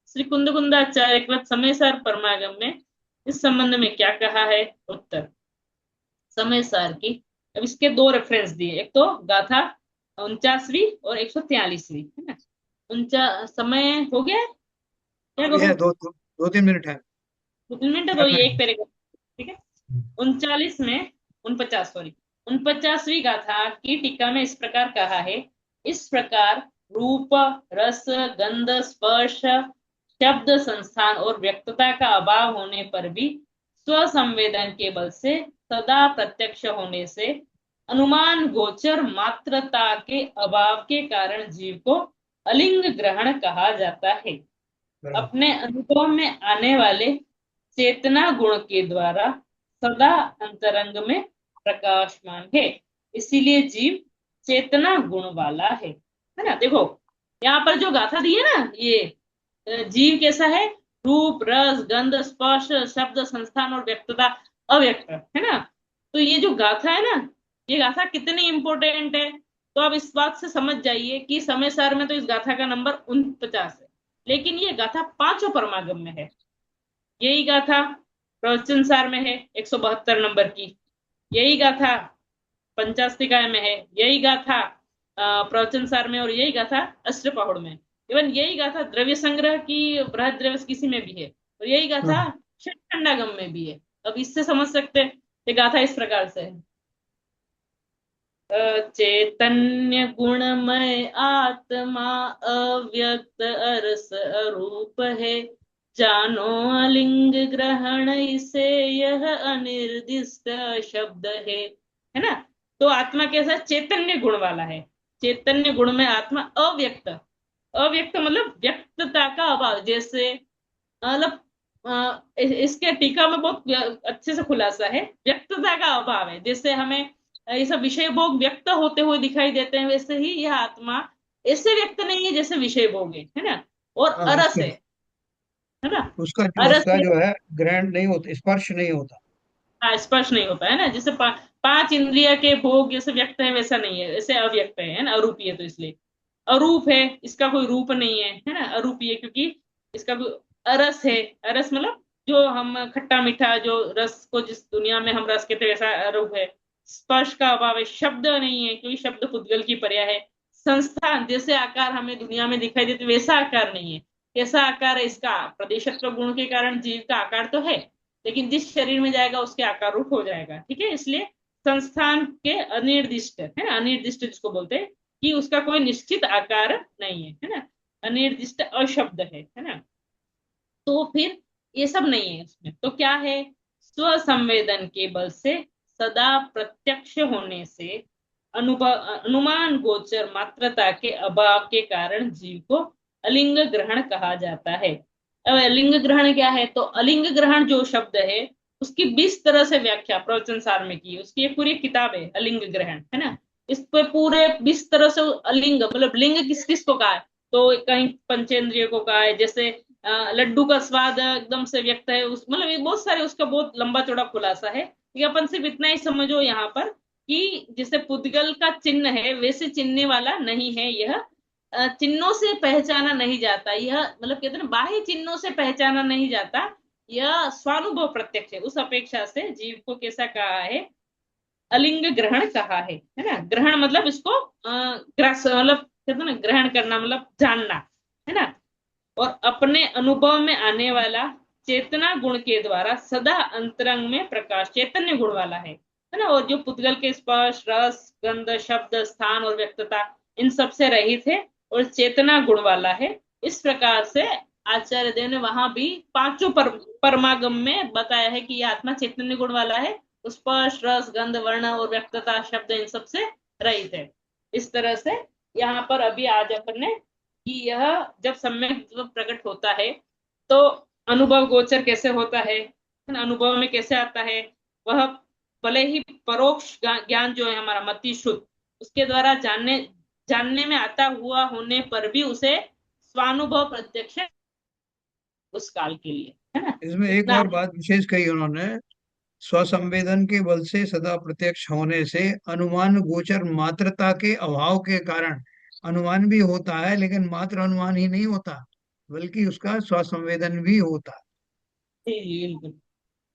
श्री कुंदकुंदाचार्य कृत समय सार परमागम में इस संबंध में क्या कहा है? उत्तर, समय सार की, अब इसके दो रेफरेंस दिए, एक तो गाथा 49वीं और 143वीं, है ना। उनचा समय हो गया है? क्या अभी करूं? है 2-3 मिनट है। 2 मिनट क्या तो ये एक करें? पैराग्राफ, ठीक है। 39 में, 49 सॉरी, 49वीं गाथा की टीका में इस प्रकार कहा है। इस प्रकार रूप, रस, गंध, स्पर्श, शब्द, संस्थान और व्यक्तता का अभाव होने पर भी स्व संवेदन के बल से सदा प्रत्यक्ष होने से अनुमान गोचर मात्रता के अभाव के कारण जीव को अलिंग ग्रहण कहा जाता है। बराबर। अपने अनुभव में आने वाले चेतना गुण के द्वारा सदा अंतरंग में प्रकाशमान है, इसीलिए जीव चेतना गुण वाला है ना। देखो, यहाँ पर जो गाथा दी है ना, ये जीव कैसा है? रूप, रस, गंध, स्पर्श, शब्द, संस्थान और व्यक्तता अव्यक्त, है ना। तो ये जो गाथा है ना, ये गाथा कितनी इंपॉर्टेंट है, तो आप इस बात से समझ जाइए कि समय सार में तो इस गाथा का नंबर 49 है, लेकिन ये गाथा पांचों परमागम में है। यही गाथा प्रवचन सार में है 172 नंबर की, यही गाथा पंचास्तिकाय में है, यही गाथा प्रवचन सार में, और यही गाथा अष्टपहुड़ में। इवन यही गाथा द्रव्य संग्रह की बृहद द्रव्य किसी में भी है, और यही गाथा हाँ षट्खंडागम में भी है। अब इससे समझ सकते हैं, ये गाथा इस प्रकार से है। चैतन्य गुणमय आत्मा अव्यक्त अरस अरूप है, जानो अलिंग ग्रहण इसे यह अनिर्दिष्ट शब्द है ना। तो आत्मा कैसा चैतन्य गुण वाला है। चैतन्य गुण में आत्मा अव्यक्त, अव्यक्त मतलब व्यक्तता का अभाव। जैसे मतलब इसके टीका में बहुत अच्छे से खुलासा है, व्यक्तता का अभाव है। जैसे हमें ये सब विषय भोग व्यक्त होते हुए दिखाई देते हैं, वैसे ही यह आत्मा ऐसे व्यक्त नहीं है जैसे विषय भोग है ना। और हाँ, अरस उसके है ना। उसका जो अरस उसका है, जो है ग्रहण नहीं होता, स्पर्श नहीं होता। हाँ स्पर्श नहीं होता है ना। जैसे पांच इंद्रिय के भोग जैसे व्यक्त है वैसा नहीं है, ऐसे अव्यक्त है ना, अरूपी है। तो इसलिए अरूप है, इसका कोई रूप नहीं है ना, अरूपी है क्योंकि इसका कोई अरस है। अरस मतलब जो हम खट्टा मीठा जो रस को जिस दुनिया में हम रस कहते हैं वैसा अरूप है। स्पर्श का अभाव है, शब्द नहीं है क्योंकि शब्द पुद्गल की पर्याय है। संस्थान जैसे आकार हमें दुनिया में दिखाई देते वैसा आकार नहीं है। कैसा आकार है इसका, प्रदेशत्व गुण के कारण जीव का आकार तो है, लेकिन जिस शरीर में जाएगा उसके आकार रूप हो जाएगा। ठीक है, इसलिए संस्थान के अनिर्दिष्ट है ना, अनिर्दिष्ट जिसको बोलते हैं कि उसका कोई निश्चित आकार नहीं है ना। अनिर्दिष्ट अशब्द है ना। तो फिर ये सब नहीं है उसमें, तो क्या है, स्व संवेदन के बल से सदा प्रत्यक्ष होने से अनुभव अनुमान गोचर मात्रता के अभाव के कारण जीव को अलिंग ग्रहण कहा जाता है। अब अलिंग ग्रहण क्या है, तो अलिंग ग्रहण जो शब्द है उसकी 20 तरह से व्याख्या प्रवचन सार में की है। उसकी एक पूरी किताब है अलिंग ग्रहण है ना। इस पे पूरे 20 तरह से अलिंग मतलब लिंग किस किस को कहा है, तो कहीं पंचेंद्रिय को कहा है। जैसे लड्डू का स्वाद एकदम से व्यक्त है, उस मतलब ये बहुत सारे उसका बहुत लंबा चौड़ा खुलासा है। कि अपन सिर्फ इतना ही समझो यहाँ पर कि जैसे पुद्गल का चिन्ह है वैसे चिन्हने वाला नहीं है यह। चिन्हों से पहचाना नहीं जाता यह, मतलब कहते हैं ना बाह्य चिन्हों से पहचाना नहीं जाता। यह स्वानुभव प्रत्यक्ष है। उस अपेक्षा से जीव को कैसा कहा है, अलिंग ग्रहण कहा है ना। ग्रहण मतलब इसको ग्रास मतलब कहते हैं ना ग्रहण करना मतलब जानना है ना। और अपने अनुभव में आने वाला चेतना गुण के द्वारा सदा अंतरंग में प्रकाश चैतन्य गुण वाला है ना। और जो पुद्गल के स्पर्श रस गंध शब्द स्थान और व्यक्तता इन सब से रहित है और चेतना गुण वाला है। इस प्रकार से आचार्य देव ने वहां भी पांचों परमागम में बताया है कि यह आत्मा चैतन्य गुण वाला है, स्पर्श रस गंध वर्ण और व्यक्तता शब्द इन सब से रहित है। इस तरह से यहाँ पर अभी आज अपन ने कि यह जब सम्यक जब प्रकट होता है तो अनुभव गोचर कैसे होता है ना, अनुभव में कैसे आता है वह। भले ही परोक्ष ज्ञान जो है हमारा मति शुद्ध उसके द्वारा जानने जानने में आता हुआ होने पर भी उसे स्वानुभव प्रत्यक्ष है उस काल के लिए है ना। इसमें एक इतना और बात विशेष कही उन्होंने, स्वसंवेदन के बल से सदा प्रत्यक्ष होने से अनुमान गोचर मात्रता के अभाव के कारण अनुमान भी होता है, लेकिन मात्र अनुमान ही नहीं होता, बल्कि उसका स्वसंवेदन भी होता जी जी बिल्कुल।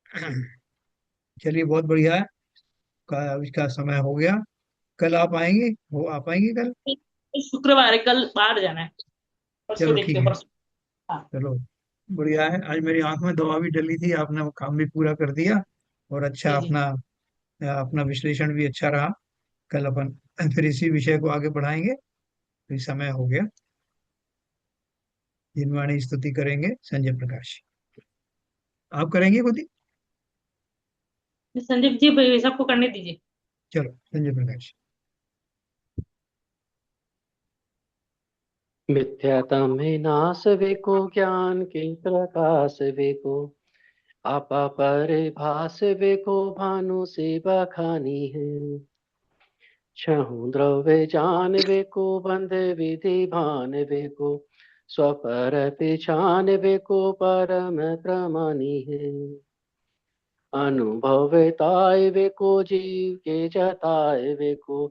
है। चलिए, बहुत बढ़िया है। इसका समय हो गया। कल आप आएंगे? वो आप आएंगे कल? शुक्रवार है, कल बाहर जाना है, परसों चलो देखते ठीक हैं है। परसों। हाँ चलो, बढ़िया है। आज मेरी आंख में दवा भी डली थी, आपने वो काम भी पूरा कर दिया। और अच्छा जी जी। अपना अपना विश्लेषण भी अच्छा रहा। कल अपन फिर इसी विषय को आगे बढ़ाएंगे। तो समय हो गया। जिनवाणी स्तुति करेंगे संजय प्रकाश। आप करेंगे खुद ही? संदीप जी भाई सबको करने दीजिए। चलो, संजय प्रकाश। मिथ्यातम में नाश वेको ज्ञान के प्रकाश वेको आपा परिभाष वेको भानु से बखानी है छहु द्रव्य जान वेको बंध विधि भान वेको स्वपर पिछान वेको परम प्रमानी है अनुभवताय वेको जीव के जताए वेको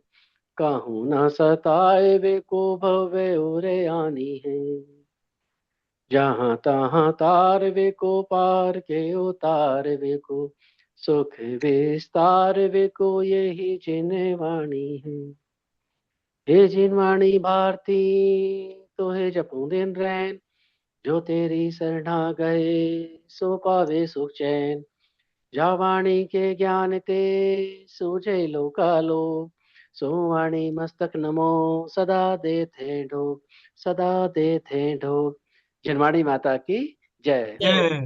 कहूँ न सताए वेको भवे उरे आनी है जहाँ तहाँ तार वे को पार के उतार वे को सुख विस्तार वे को यही जिन वाणी है हे जिन वाणी भारती तो है जपू दिन रैन जो तेरी शरणा गए सो पावे सुख चैन जा वाणी के ज्ञान ते सूझे लोकालो सो वाणी मस्तक नमो सदा देते ढोक सदा देते ढोक जनवाणी माता की जय। जय। जय।